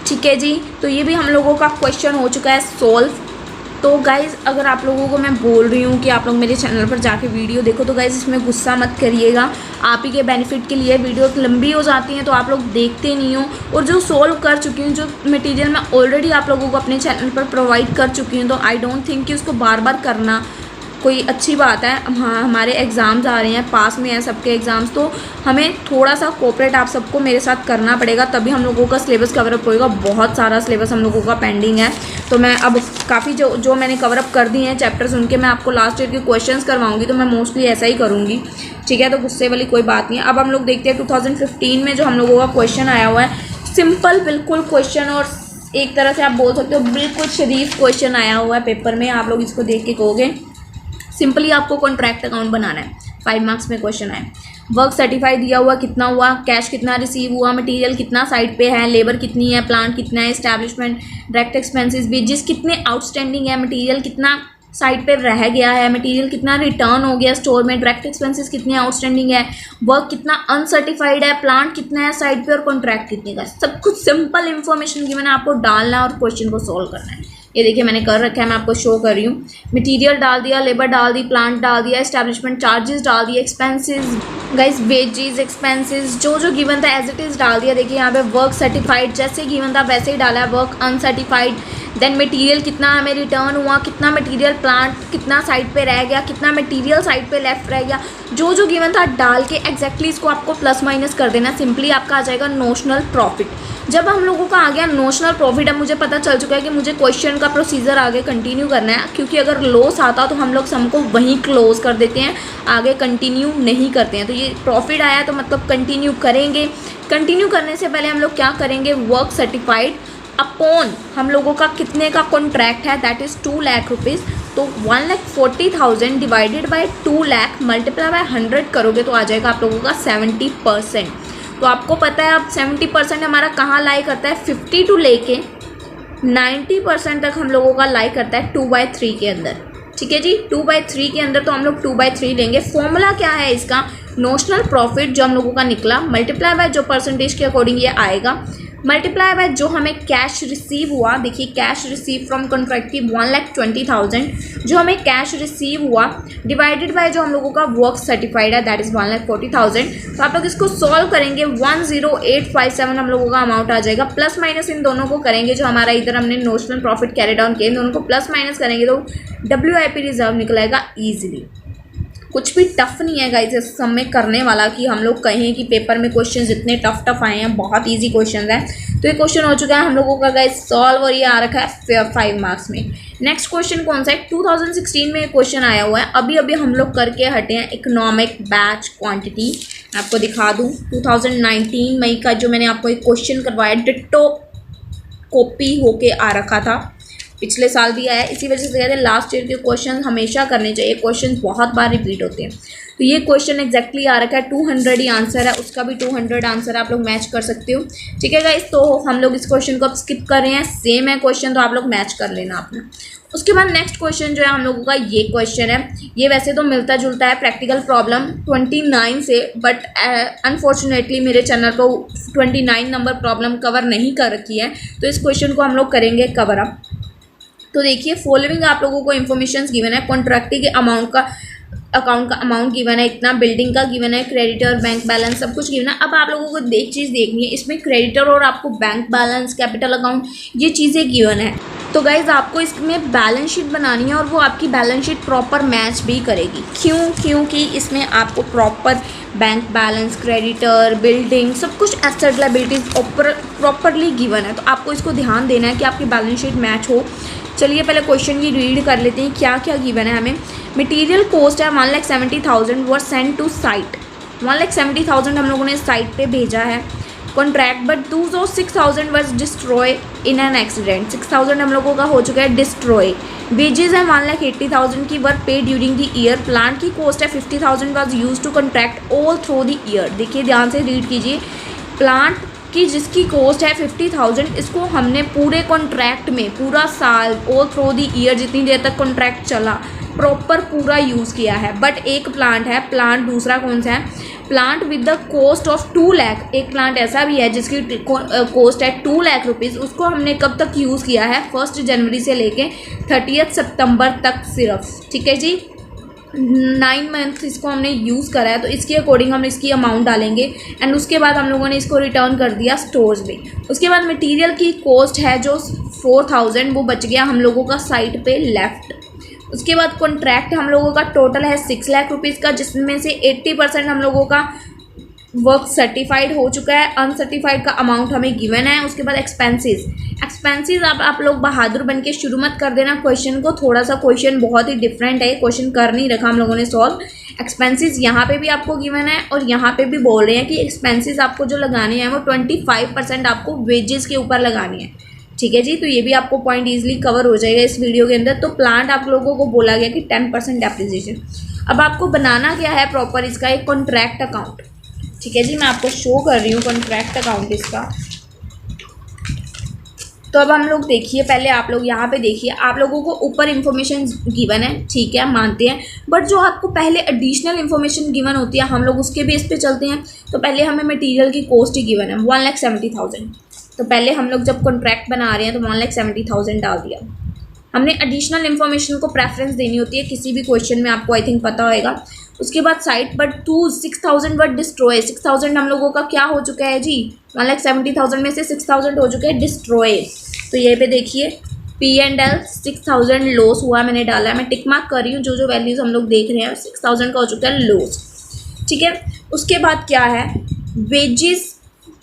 ठीक है जी। तो ये भी हम लोगों का क्वेश्चन हो चुका है सोल्व। तो गाइज़ अगर आप लोगों को मैं बोल रही हूँ कि आप लोग मेरे चैनल पर जाके वीडियो देखो, तो गाइज़ इसमें गुस्सा मत करिएगा, आप ही के बेनिफिट के लिए। वीडियो लंबी हो जाती हैं तो आप लोग देखते नहीं हो, और जो सोल्व कर चुकी हूँ, जो मटेरियल मैं ऑलरेडी आप लोगों को अपने चैनल पर प्रोवाइड कर चुकी हूँ, तो आई डोंट थिंक कि उसको बार बार करना कोई अच्छी बात है। हाँ, हमारे एग्ज़ाम्स आ रहे हैं, पास में हैं सबके एग्ज़ाम्स, तो हमें थोड़ा सा कोऑपरेट आप सबको मेरे साथ करना पड़ेगा, तभी हम लोगों का सिलेबस कवरअप होएगा। बहुत सारा सिलेबस हम लोगों का पेंडिंग है, तो मैं अब काफ़ी जो मैंने कवरअप कर दिए हैं चैप्टर्स, उनके मैं आपको लास्ट ईयर के क्वेश्चंस करवाऊंगी, तो मैं मोस्टली ऐसा ही करूँगी, ठीक है। तो गुस्से वाली कोई बात नहीं है। अब हम लोग देखते हैं 2015 में जो हम लोगों का क्वेश्चन आया हुआ है, सिंपल बिल्कुल क्वेश्चन, और एक तरह से आप बोल सकते हो बिल्कुल शरीफ क्वेश्चन आया हुआ है पेपर में। आप लोग इसको देख के कहोगे सिंपली आपको कॉन्ट्रैक्ट अकाउंट बनाना है, 5 मार्क्स में क्वेश्चन है। वर्क सर्टिफाई दिया हुआ कितना हुआ, कैश कितना रिसीव हुआ, मटेरियल कितना साइड पे है, लेबर कितनी है, प्लांट कितना है, एस्टैब्लिशमेंट, डायरेक्ट एक्सपेंसेस, वेजेस कितने आउटस्टैंडिंग है, मटेरियल कितना साइड पे रह गया है, मटेरियल कितना रिटर्न हो गया स्टोर में, डायरेक्ट एक्सपेंसेस कितने आउटस्टैंडिंग है, वर्क कितना अनसर्टिफाइड है, प्लांट कितना है साइड पे, और कॉन्ट्रैक्ट कितने का। सब कुछ सिंपल इन्फॉर्मेशन की मैंने आपको डालना है और क्वेश्चन को सॉल्व करना है। ये देखिए मैंने कर रखा है, मैं आपको शो कर रही हूँ। मटेरियल डाल दिया, लेबर डाल दी, प्लांट डाल दिया, एस्टैब्लिशमेंट चार्जेस डाल दिए, एक्सपेंसेस गाइस, वेजेस, एक्सपेंसेस जो गिवन था एज इट इज़ डाल दिया। देखिए यहाँ पे वर्क सर्टिफाइड जैसे गिवन था वैसे ही डाला है, वर्क अनसर्टिफाइड। देन मटेरियल कितना हमें रिटर्न हुआ, कितना मटेरियल प्लांट कितना साइड पे रह गया, कितना मटेरियल साइड पे लेफ्ट रह गया, जो गिवन था डाल के एग्जैक्टली इसको आपको प्लस माइनस कर देना। सिंपली आपका आ जाएगा नोशनल प्रॉफिट। जब हम लोगों का आ गया नोशनल प्रॉफिट, अब मुझे पता चल चुका है कि मुझे क्वेश्चन का प्रोसीजर आगे कंटिन्यू करना है, क्योंकि अगर लॉस आता तो हम लोग सम को वहीं क्लोज कर देते हैं, आगे कंटिन्यू नहीं करते हैं। तो ये प्रॉफिट आया तो मतलब कंटिन्यू करेंगे। कंटिन्यू करने से पहले हम लोग क्या करेंगे, वर्क सर्टिफाइड अपॉन हम लोगों का कितने का कॉन्ट्रैक्ट है, दैट इज़ 2 लाख रुपीज़। तो 1,40,000 divided by 2 lakh multiply by 100 करोगे तो आ जाएगा आप लोगों का 70%। तो आपको पता है अब 70% हमारा कहाँ लाई करता है, 50 टू लेके 90% तक हम लोगों का लाई करता है 2/3 के अंदर। ठीक है जी, 2/3 के अंदर तो हम लोग 2/3 लेंगे। फॉर्मूला क्या है इसका, नोशनल प्रॉफिट जो हम लोगों का निकला मल्टीप्लाई बाय जो परसेंटेज के अकॉर्डिंग ये आएगा, मल्टीप्लाई बाय जो हमें कैश रिसीव हुआ। देखिए कैश रिसीव फ्रॉम कॉन्ट्रैक्ट की 1,20,000 जो हमें कैश रिसीव हुआ, डिवाइडेड बाय जो हम लोगों का वर्क सर्टिफाइड है दैट इज़ 1,40,000। तो आप लोग इसको सॉल्व करेंगे 10857 हम लोगों का अमाउंट आ जाएगा। प्लस माइनस इन दोनों को करेंगे, जो हमारा इधर हमने नोशनल प्रॉफिट कैरी डाउन किए, इन दोनों को प्लस माइनस करेंगे तो WIP रिजर्व निकलेगा ईजिली। कुछ भी टफ नहीं है गाइस इस सम में करने वाला कि हम लोग कहें कि पेपर में क्वेश्चंस इतने टफ आए हैं, बहुत इजी क्वेश्चंस हैं। तो ये क्वेश्चन हो चुका है हम लोगों का गाइस सॉल्व, और ये आ रखा है 5 मार्क्स में। नेक्स्ट क्वेश्चन कौन सा है, 2016 में क्वेश्चन आया हुआ है, अभी अभी हम लोग करके हटे हैं। इकोनॉमिक बैच क्वांटिटी आपको दिखा दूँ, 2019 मई का जो मैंने आपको एक क्वेश्चन करवाया, डिट्टो कॉपी होके आ रखा था, पिछले साल भी आया। इसी वजह से कहते हैं लास्ट ईयर के क्वेश्चन हमेशा करने चाहिए, क्वेश्चन बहुत बार रिपीट होते हैं। तो ये क्वेश्चन एग्जैक्टली आ रखा है, 200 ही आंसर है, उसका भी 200 आंसर आप लोग मैच कर सकते हो। ठीक है गाइस, तो हम लोग इस क्वेश्चन को अब स्किप कर रहे हैं, सेम है क्वेश्चन, तो आप लोग मैच कर लेना अपना। उसके बाद नेक्स्ट क्वेश्चन जो है हम लोगों का ये क्वेश्चन है, ये वैसे तो मिलता जुलता है प्रैक्टिकल प्रॉब्लम 29 से, बट अनफॉर्चुनेटली मेरे चैनल पर 29 नंबर प्रॉब्लम कवर नहीं कर रखी है, तो इस क्वेश्चन को हम लोग करेंगे कवर अप। तो देखिए फॉलोइंग आप लोगों को इन्फॉर्मेशन गिवन है, कॉन्ट्रैक्टी के अमाउंट का अकाउंट का अमाउंट गिवन है, इतना बिल्डिंग का गिवन है, क्रेडिटर बैंक बैलेंस सब कुछ गिवन है। अब आप लोगों को एक चीज़ देखनी है, इसमें क्रेडिटर और आपको बैंक बैलेंस, कैपिटल अकाउंट, ये चीज़ें गिवन है। तो गाइज आपको इसमें बैलेंस शीट बनानी है, और वो आपकी बैलेंस शीट प्रॉपर मैच भी करेगी। क्योंकि इसमें आपको proper bank balance, creditor, building, सब कुछ एसेट लायबिलिटीज प्रॉपरली गिवन है। तो आपको इसको ध्यान देना है कि आपकी बैलेंस शीट मैच हो। चलिए पहले क्वेश्चन की रीड कर लेते हैं, क्या क्या गिवन है हमें। मटेरियल कॉस्ट है 1,70,000 वर सेंड टू साइट, 1,70,000 हम लोगों ने साइट पे भेजा है। Contract but 6,000 was destroy in an accident, 6,000 हम लोगों का हो चुका है डिस्ट्रॉय। वेजेस है 1,80,000 की were paid during the year. Plant की कॉस्ट है 50,000 was use to contract all through the year. देखिए ध्यान से रीड कीजिए, प्लांट की जिसकी कॉस्ट है 50,000, इसको हमने पूरे कॉन्ट्रैक्ट में पूरा साल ऑल थ्रू द ईयर जितनी देर तक कॉन्ट्रैक्ट चला प्रॉपर पूरा यूज़ किया है। बट एक प्लांट है, प्लांट दूसरा कौन सा है, plant with the cost of 2 lakh, एक प्लांट ऐसा भी है जिसकी कॉस्ट है 2 लाख रुपीज़, उसको हमने कब तक यूज़ किया है, 1 जनवरी से लेके 30 सितंबर तक सिर्फ। ठीक है जी, 9 मंथ इसको हमने यूज़ करा है, तो इसके अकॉर्डिंग हम इसकी अमाउंट डालेंगे। एंड उसके बाद हम लोगों ने इसको रिटर्न कर दिया स्टोर्स में। उसके बाद मटेरियल की कॉस्ट है जो 4,000, वो बच गया हम लोगों का साइट पे लेफ्ट। उसके बाद कॉन्ट्रैक्ट हम लोगों का टोटल है 6 लाख रुपीज़ का, जिसमें से 80% हम लोगों का वर्क सर्टिफाइड हो चुका है, अनसर्टिफाइड का अमाउंट हमें गिवन है। उसके बाद एक्सपेंसेस आप लोग बहादुर बन के शुरू मत कर देना क्वेश्चन को, थोड़ा सा क्वेश्चन बहुत ही डिफरेंट है, क्वेश्चन कर नहीं रखा हम लोगों ने सॉल्व। एक्सपेंसेस यहाँ पे भी आपको गिवन है, और यहाँ पे भी बोल रहे हैं कि एक्सपेंसेस आपको जो लगाने हैं वो 25% आपको वेजेस के ऊपर लगानी है। ठीक है जी, तो ये भी आपको पॉइंट ईजिली कवर हो जाएगा इस वीडियो के अंदर। तो प्लांट आप लोगों को बोला गया कि 10% डेप्रिसिएशन। अब आपको बनाना क्या है प्रॉपर इसका एक कॉन्ट्रैक्ट अकाउंट। ठीक है जी, मैं आपको शो कर रही हूँ कॉन्ट्रैक्ट अकाउंट इसका। तो अब हम लोग देखिए, पहले आप लोग यहाँ पे देखिए, आप लोगों को ऊपर इन्फॉर्मेशन गिवन है, ठीक है मानते हैं, बट जो आपको पहले एडिशनल इन्फॉर्मेशन गिवन होती है हम लोग उसके बेस पे चलते हैं। तो पहले हमें मटेरियल की कॉस्ट ही गिवन है 1,70,000, तो पहले हम लोग जब कॉन्ट्रैक्ट बना रहे हैं तो 1,70,000 डाल दिया। हमने एडिशनल इन्फॉर्मेशन को प्रेफरेंस देनी होती है किसी भी क्वेश्चन में, आपको आई थिंक पता होगा। उसके बाद साइट बट 6,000 वर्ड डिस्ट्रॉय, 6,000 हम लोगों का क्या हो चुका है जी, 1,70,000 में से 6,000 हो चुका है डिस्ट्रॉय। तो ये पे देखिए P&L 6,000 लॉस हुआ, मैंने डाला है, मैं टिक मार्क कर रही हूँ जो वैल्यूज़ हम लोग देख रहे हैं, 6,000 का हो चुका है लॉस। ठीक है, उसके बाद क्या है, wages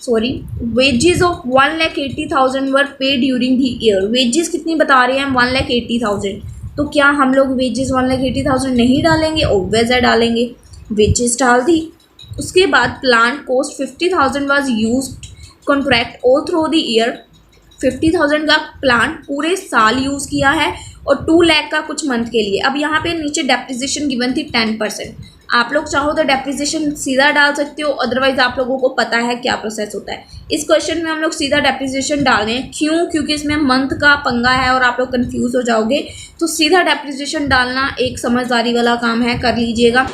sorry, wages of 1,80,000 were paid during the year. Wages कितनी बता रहे हैं हम? 1,80,000। तो क्या हम लोग वेजेस 1,80,000 नहीं डालेंगे? ऑब्वियस है डालेंगे, वेजेस डाल दी। उसके बाद plant cost 50,000 was used contract all through the year. 50,000 का प्लांट पूरे साल यूज़ किया है और 2 लाख का कुछ मंथ के लिए। अब यहाँ पे नीचे डेप्रिसिएशन गिवन थी 10%। आप लोग चाहो तो डेप्रिसिएशन सीधा डाल सकते हो, अदरवाइज आप लोगों को पता है क्या प्रोसेस होता है। इस क्वेश्चन में हम लोग सीधा डेप्रिसिएशन डाल रहे हैं। क्यों? क्योंकि इसमें मंथ का पंगा है और आप लोग कंफ्यूज हो जाओगे, तो सीधा डेप्रिसिएशन डालना एक समझदारी वाला काम है, कर लीजिएगा।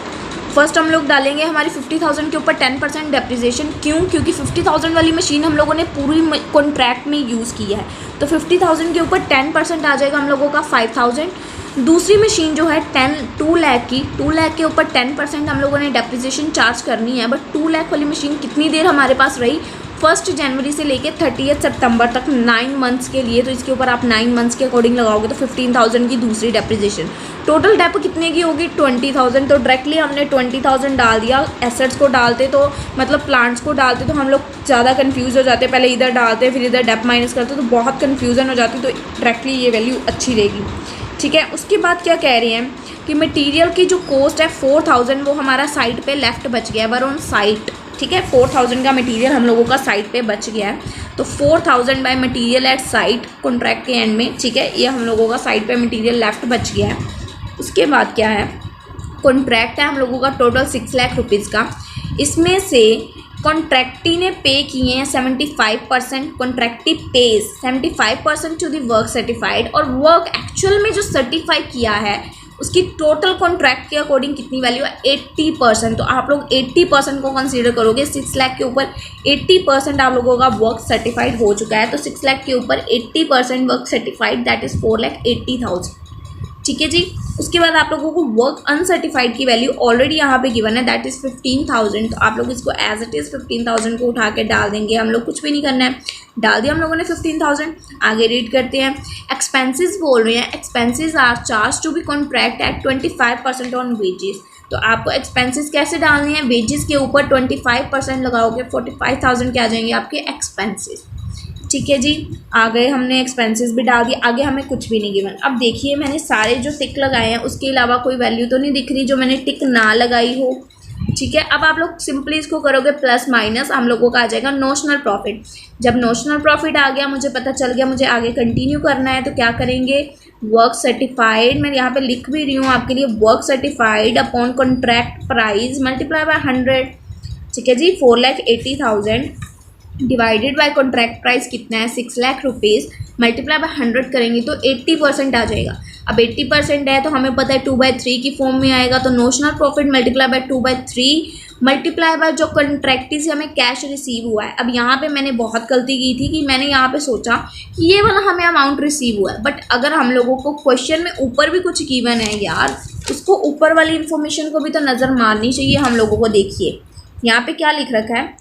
फर्स्ट हम लोग डालेंगे हमारी 50,000 के ऊपर 10% डेप्रिसिएशन। क्यों? क्योंकि 50,000 वाली मशीन हम लोगों ने पूरी कॉन्ट्रैक्ट में यूज़ की है, तो 50,000 के ऊपर 10% आ जाएगा हम लोगों का 5,000। दूसरी मशीन जो है 2 लाख की, 2 लाख के ऊपर 10% हम लोगों ने डेप्रिसिएशन चार्ज करनी है। बट 2 लाख वाली मशीन कितनी देर हमारे पास रही? 1 जनवरी से लेके 30 सितंबर तक, 9 मंथ्स के लिए। तो इसके ऊपर आप 9 मंथ्स के अकॉर्डिंग लगाओगे तो 15,000 की दूसरी डेप्रिसिएशन। टोटल डेप कितने की होगी? 20,000। तो डायरेक्टली हमने 20,000 डाल दिया। एसेट्स को डालते तो मतलब प्लांट्स को डालते तो हम लोग ज़्यादा कन्फ्यूज़ हो जाते, पहले इधर डालते फिर इधर डेप माइनस करते तो बहुत कन्फ्यूज़न हो जाती, तो डायरेक्टली ये वैल्यू अच्छी रहेगी। ठीक है। उसके बाद क्या कह रहे हैं कि मटेरियल की जो कॉस्ट है 4,000 वो हमारा साइड पे लेफ्ट बच गया है, वर ऑन साइट। ठीक है, 4,000 का मटेरियल हम लोगों का साइड पे बच गया है, तो 4,000 by material at site contract के एंड में। ठीक है, ये हम लोगों का साइड पे मटेरियल लेफ्ट बच गया है। उसके बाद क्या है, कॉन्ट्रैक्ट है हम लोगों का टोटल 6 लाख रुपीज़ का। इसमें से कॉन्ट्रैक्टी ने पे किए हैं 75%। Contractee pays 75% to the work certified, और वर्क एक्चुअल में जो सर्टिफाई किया है उसकी टोटल कॉन्ट्रैक्ट के अकॉर्डिंग कितनी वैल्यू है? 80%। तो आप लोग 80% को कंसीडर करोगे। 6 लाख के ऊपर 80% आप लोगों का वर्क सर्टिफाइड हो चुका है, तो 6 लाख के ऊपर 80% वर्क सर्टिफाइड, दैट इज़ 4,80,000। ठीक है जी। उसके बाद आप लोगों को वर्क अनसर्टिफाइड की वैल्यू ऑलरेडी यहाँ पे गिवन है, दैट इज़ 15,000। तो आप लोग इसको एज इट इज़ 15,000 को उठा के डाल देंगे। हम लोग कुछ भी नहीं करना है, डाल दिया हम लोगों ने 15,000। आगे रीड करते हैं। एक्सपेंसेस बोल रहे हैं, expenses are charge to be contract at 25% on wages. तो आपको एक्सपेंसेस कैसे डालने हैं? वेजेस के ऊपर 25% लगाओगे, 45,000 के आ जाएंगे आपके एक्सपेंसेस। ठीक है जी, आ गए, हमने एक्सपेंसेस भी डाल दिए। आगे हमें कुछ भी नहीं गिवन। अब देखिए मैंने सारे जो टिक लगाए हैं उसके अलावा कोई वैल्यू तो नहीं दिख रही जो मैंने टिक ना लगाई हो। ठीक है, अब आप लोग सिंपली इसको करोगे प्लस माइनस, हम लोगों का आ जाएगा नोशनल प्रॉफिट। जब नोशनल प्रॉफिट आ गया, मुझे पता चल गया मुझे आगे कंटिन्यू करना है, तो क्या करेंगे? वर्क सर्टिफाइड, मैं यहाँ पे लिख भी रही हूँ आपके लिए, work certified upon contract price multiply by 100। ठीक है जी, 4,80,000 डिवाइडेड बाय कॉन्ट्रैक्ट प्राइस कितना है? 6 लाख रुपीज़, मल्टीप्लाई बाय 100 करेंगे तो 80% आ जाएगा। अब 80% है तो हमें पता है 2/3 की फॉर्म में आएगा, तो notional profit multiply by 2/3 multiply by जो कॉन्ट्रैक्टी से हमें कैश रिसीव हुआ है। अब यहाँ पे मैंने बहुत गलती की थी कि मैंने यहाँ पे सोचा कि ये वाला हमें अमाउंट रिसीव हुआ है, बट अगर हम लोगों को क्वेश्चन में ऊपर भी कुछ गिवन है यार, उसको ऊपर वाली इन्फॉर्मेशन को भी तो नज़र मारनी चाहिए हम लोगों को। देखिए यहाँ पे क्या लिख रखा है,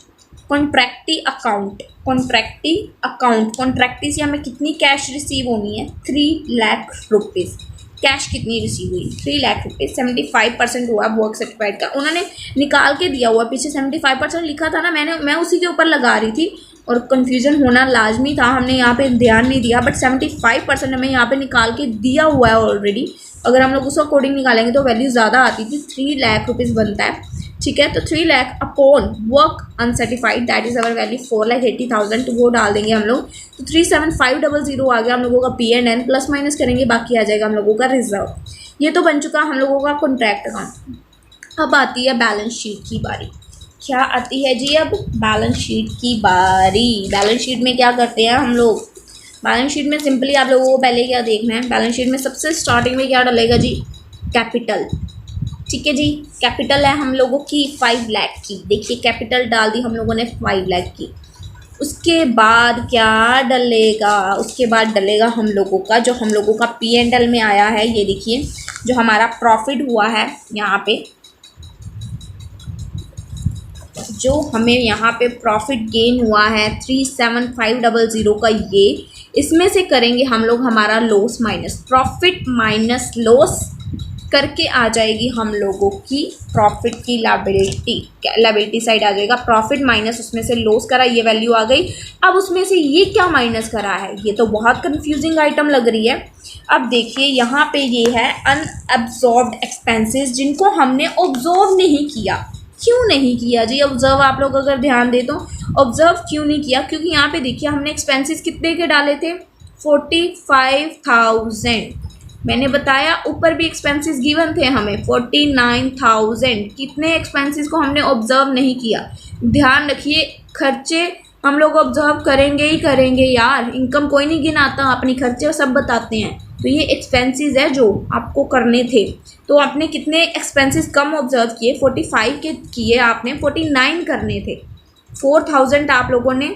कॉन्ट्रैक्टी अकाउंट, कॉन्ट्रैक्टी अकाउंट, कॉन्ट्रैक्टी से हमें कितनी कैश रिसीव होनी है? 3 लाख रुपीज़। कैश कितनी रिसीव हुई? 3 लाख रुपीज़। 75% हुआ वर्क सर्टिफाइड का, उन्होंने निकाल के दिया हुआ, पीछे 75% लिखा था ना, मैं उसी के ऊपर लगा रही थी और कन्फ्यूजन होना लाजमी था, हमने यहाँ पे ध्यान नहीं दिया। बट 75% हमें यहाँ पे निकाल के दिया हुआ है ऑलरेडी। अगर हम लोग उस अकॉर्डिंग निकालेंगे तो वैल्यू ज़्यादा आती थी, 3 लाख रुपीज़ बनता है। ठीक है, तो 3 lakh upon work uncertified, that is our value 4,80,000, तो वो डाल देंगे हम लोग। तो 3,7500 आ गया हम लोगों का P&L, प्लस माइनस करेंगे बाकी आ जाएगा हम लोगों का रिजर्व। ये तो बन चुका हम लोगों का कॉन्ट्रैक्ट अकाउंट। अब आती है बैलेंस शीट की बारी। क्या आती है जी? अब बैलेंस शीट की बारी। बैलेंस शीट में क्या करते हैं हम लोग? बैलेंस शीट में सिंपली आप लोगों को पहले क्या देखना है, बैलेंस शीट में सबसे स्टार्टिंग में क्या डलेगा जी? कैपिटल। ठीक है जी, कैपिटल है हम लोगों की 5 लाख की। देखिए कैपिटल डाल दी हम लोगों ने 5 लाख की। उसके बाद क्या डलेगा? उसके बाद डलेगा हम लोगों का जो हम लोगों का P&L में आया है, ये देखिए जो हमारा प्रॉफिट हुआ है यहाँ पे, जो हमें यहाँ पे प्रॉफिट गेन हुआ है 37500 का, ये इसमें से करेंगे हम लोग हमारा loss minus profit minus loss, करके आ जाएगी हम लोगों की प्रॉफिट की लायबिलिटी साइड आ जाएगा। प्रॉफिट माइनस उसमें से लॉस करा, ये वैल्यू आ गई। अब उसमें से ये क्या माइनस करा है, ये तो बहुत कंफ्यूजिंग आइटम लग रही है। अब देखिए यहाँ पे ये है अनअब्जॉर्ब्ड एक्सपेंसेस, जिनको हमने ऑब्जर्व नहीं किया। क्यों नहीं किया जी ऑब्जर्व? आप लोग अगर ध्यान दे तो ऑब्जर्व क्यों नहीं किया? क्योंकि यहाँ पे देखिए हमने एक्सपेंसेस कितने के डाले थे, 45,000। मैंने बताया ऊपर भी एक्सपेंसेस गिवन थे हमें 49,000। कितने एक्सपेंसेस को हमने ऑब्जर्व नहीं किया? ध्यान रखिए, खर्चे हम लोग ऑब्जर्व करेंगे ही करेंगे यार, इनकम कोई नहीं गिनाता, अपनी खर्चे सब बताते हैं। तो ये एक्सपेंसेस है जो आपको करने थे। तो आपने कितने एक्सपेंसेस कम ऑब्जर्व किए? 45 के किए आपने, 49 करने थे। 4,000 आप लोगों ने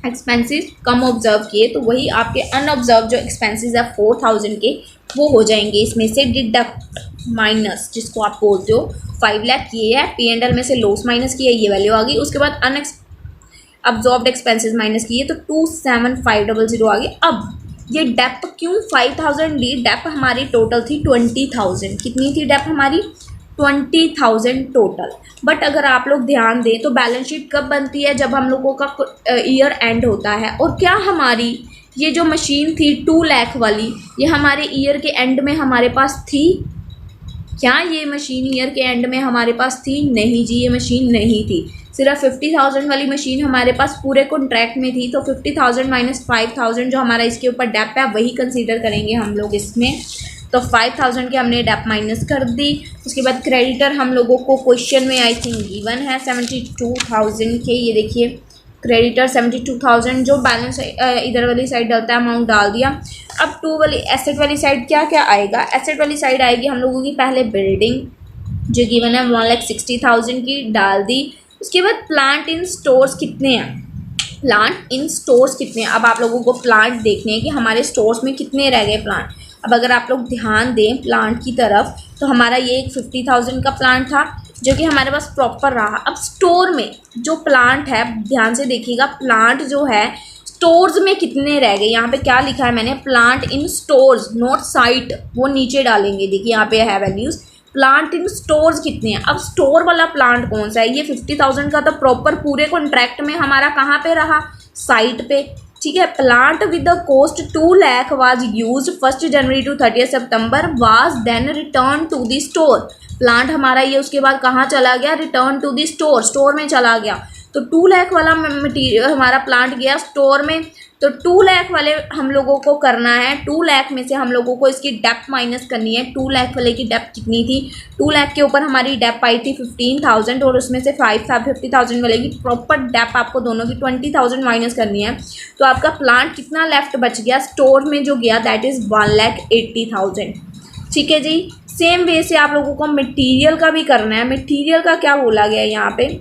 एक्सपेंसेस कम ऑब्जर्व किए, तो वही आपके अनऑब्जर्व जो एक्सपेंसेस है 4,000 के, वो हो जाएंगे इसमें से डिडक्ट माइनस, जिसको आप बोलते हो 5 लाख किए है, P&L में से लॉस माइनस किया, ये वैल्यू आ गई। उसके बाद अनअब्जॉर्ब्ड एक्सपेंसेस माइनस किए तो 27,500 आ गई। अब ये डेप क्यों 5,000 ली? डेप हमारी टोटल थी 20,000। कितनी थी डेप हमारी? 20,000 टोटल। बट अगर आप लोग ध्यान दें तो बैलेंस शीट कब बनती है? जब हम लोगों का ईयर एंड होता है। और क्या हमारी ये जो मशीन थी 2 लाख वाली, ये हमारे ईयर के एंड में हमारे पास थी? क्या ये मशीन ईयर के एंड में हमारे पास थी? नहीं जी, ये मशीन नहीं थी। सिर्फ 50,000 वाली मशीन हमारे पास पूरे कॉन्ट्रैक्ट में थी। तो 50,000 माइनस 5,000 जो हमारा इसके ऊपर डेप है वही कंसीडर करेंगे हम लोग इसमें। तो 5,000 के हमने डेप माइनस कर दी। उसके बाद क्रेडिटर हम लोगों को क्वेश्चन में आई थिंक गिवन है 72,000 के। ये देखिए क्रेडिटर 72,000 जो बैलेंस इधर वाली साइड डलता है अमाउंट डाल दिया। अब टू वाली एसेट वाली साइड क्या क्या आएगा? एसेट वाली साइड आएगी हम लोगों की पहले बिल्डिंग जो गिवन है 1,60,000 की डाल दी। उसके बाद प्लांट इन स्टोर्स कितने हैं? प्लांट इन स्टोर्स कितने हैं? अब आप लोगों को प्लांट देखने हैं कि हमारे स्टोर्स में कितने रह गए प्लांट। अब अगर आप लोग ध्यान दें प्लांट की तरफ तो हमारा ये एक 50,000 का प्लांट था जो कि हमारे पास प्रॉपर रहा। अब स्टोर में जो प्लांट है, ध्यान से देखिएगा, प्लांट जो है स्टोर्स में कितने रह गए। यहाँ पे क्या लिखा है मैंने? Plant in stores not site, वो नीचे डालेंगे। देखिए यहाँ पे है वैल्यूज़। प्लांट इन स्टोर्स कितने हैं? अब स्टोर वाला प्लांट कौन सा है? ये 50,000 का तो प्रॉपर पूरे कॉन्ट्रैक्ट में हमारा कहाँ पे रहा? साइट पे। ठीक है। Plant with the cost 2 lakh was used 1 January to 30 September was then return to the store. प्लांट हमारा ये उसके बाद कहाँ चला गया? Return to the store, store में चला गया। तो 2 लाख वाला मटीरियल हमारा प्लांट गया स्टोर में। तो 2 लाख वाले हम लोगों को करना है, 2 लाख में से हम लोगों को इसकी डेप्थ माइनस करनी है। 2 लाख वाले की डेप्थ कितनी थी? 2 लाख के ऊपर हमारी डेप्थ आई थी 15,000 और उसमें से 50,000 वाले की प्रॉपर डेप्थ आपको दोनों की 20,000 माइनस करनी है। तो आपका प्लांट कितना लेफ्ट बच गया? स्टोर में जो गया दैट इज़ 1,80,000। ठीक है जी। सेम वे से आप लोगों को मटीरियल का भी करना है। मटीरियल का क्या बोला गया है यहाँ पे?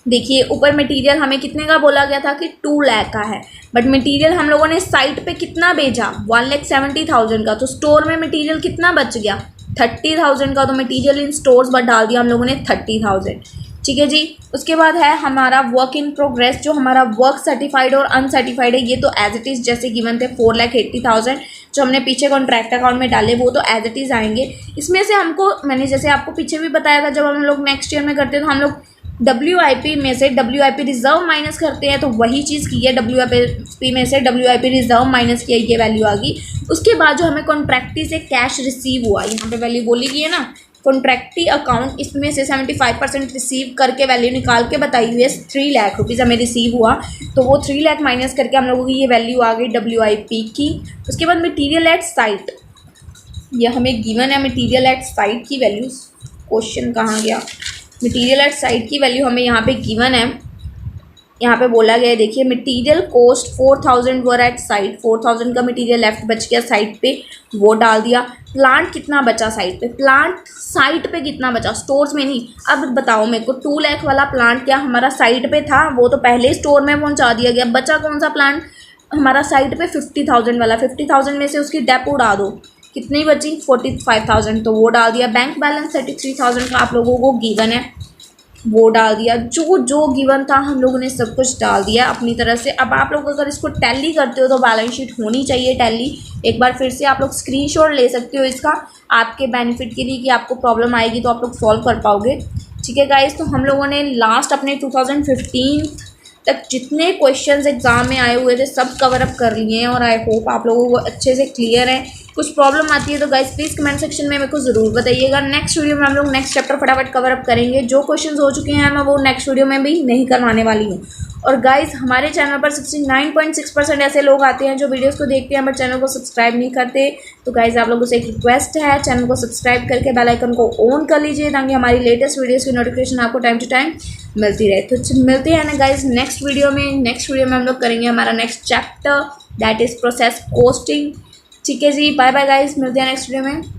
देखिए ऊपर मटेरियल हमें कितने का बोला गया था कि 2 लाख का है, बट मटेरियल हम लोगों ने साइट पे कितना भेजा? 1,70,000 का। तो स्टोर में मटेरियल कितना बच गया? 30,000 का। तो मटेरियल इन स्टोर्स पर डाल दिया हम लोगों ने 30,000। ठीक है जी। उसके बाद है हमारा वर्क इन प्रोग्रेस, जो हमारा वर्क सर्टिफाइड और अनसर्टिफाइड है। ये तो एज इट इज़ जैसे गिवन थे 4,80,000 जो हमने पीछे कॉन्ट्रैक्ट अकाउंट में डाले वो तो एज इट इज़ आएंगे। इसमें से हमको मैंने जैसे आपको पीछे भी बताया था, जब हम लोग नेक्स्ट ईयर में करते हैं तो हम लोग WIP में से WIP रिजर्व माइनस करते हैं। तो वही चीज़ की है, WIP में से WIP रिजर्व माइनस किया, ये वैल्यू आ गई। उसके बाद जो हमें कॉन्ट्रैक्टी से कैश रिसीव हुआ, यहाँ पे वैल्यू बोली गई है ना, कॉन्ट्रैक्टी अकाउंट, इसमें से 75% रिसीव करके वैल्यू निकाल के बताई हुई है 3 लाख रुपीज़ हमें रिसीव हुआ। तो वो 3 लाख माइनस करके हम लोगों की ये वैल्यू आ गई WIP की। उसके बाद मटीरियल एट साइट, ये हमें गिवन है मटीरियल एट साइट की वैल्यू। क्वेश्चन कहाँ गया? मटीरियल एट साइट की वैल्यू हमें यहाँ पे गिवन है, यहाँ पे बोला गया है। देखिए material cost 4,000 were at site, 4,000 का मटीरियल लेफ्ट बच गया साइट पे, वो डाल दिया। प्लांट कितना बचा साइट पे? प्लांट साइट पे कितना बचा? स्टोर्स में नहीं। अब बताओ मेरे को, 2 लाख वाला प्लांट क्या हमारा साइट पे था? वो तो पहले स्टोर में पहुँचा दिया गया। बचा कौन सा प्लांट हमारा साइट पे? 50,000 वाला। 50,000 में से उसकी डेप उड़ा दो, कितनी बची? 45,000, तो वो डाल दिया। बैंक बैलेंस 33,000 का आप लोगों को गिवन है, वो डाल दिया, जो जो गिवन था हम लोगों ने सब कुछ डाल दिया अपनी तरह से। अब आप लोग अगर इसको टैली करते हो तो बैलेंस शीट होनी चाहिए टैली। एक बार फिर से आप लोग स्क्रीनशॉट ले सकते हो इसका, आपके बेनिफिट के लिए कि आपको प्रॉब्लम आएगी तो आप लोग सॉल्व कर पाओगे। ठीक है गाइस, तो हम लोगों ने लास्ट अपने 2015 तक जितने क्वेश्चंस एग्जाम में आए हुए थे सब कवर अप कर लिए हैं और आई होप आप लोगों को अच्छे से क्लियर है। कुछ प्रॉब्लम आती है तो गाइस प्लीज़ कमेंट सेक्शन में मेरे को ज़रूर बताइएगा। नेक्स्ट वीडियो में हम लोग नेक्स्ट चैप्टर फटाफट कवर अप करेंगे। जो क्वेश्चंस हो चुके हैं मैं वो नेक्स्ट वीडियो में भी नहीं करवाने वाली हूँ। और गाइस हमारे चैनल पर 69.6% ऐसे लोग आते हैं जो वीडियोस को देखते हैं बट चैनल को सब्सक्राइब नहीं करते। तो गाइस आप लोगों से एक रिक्वेस्ट है, चैनल को सब्सक्राइब करके बेल आइकन को ऑन कर लीजिए ताकि हमारी लेटेस्ट वीडियोस की नोटिफिकेशन आपको टाइम टू टाइम मिलती रहे। तो मिलते हैं ना गाइस नेक्स्ट वीडियो में। नेक्स्ट वीडियो में हम लोग करेंगे हमारा next chapter that is process costing. ठीक है जी, बाय बाय गाइस, मिलते हैं नेक्स्ट वीडियो में।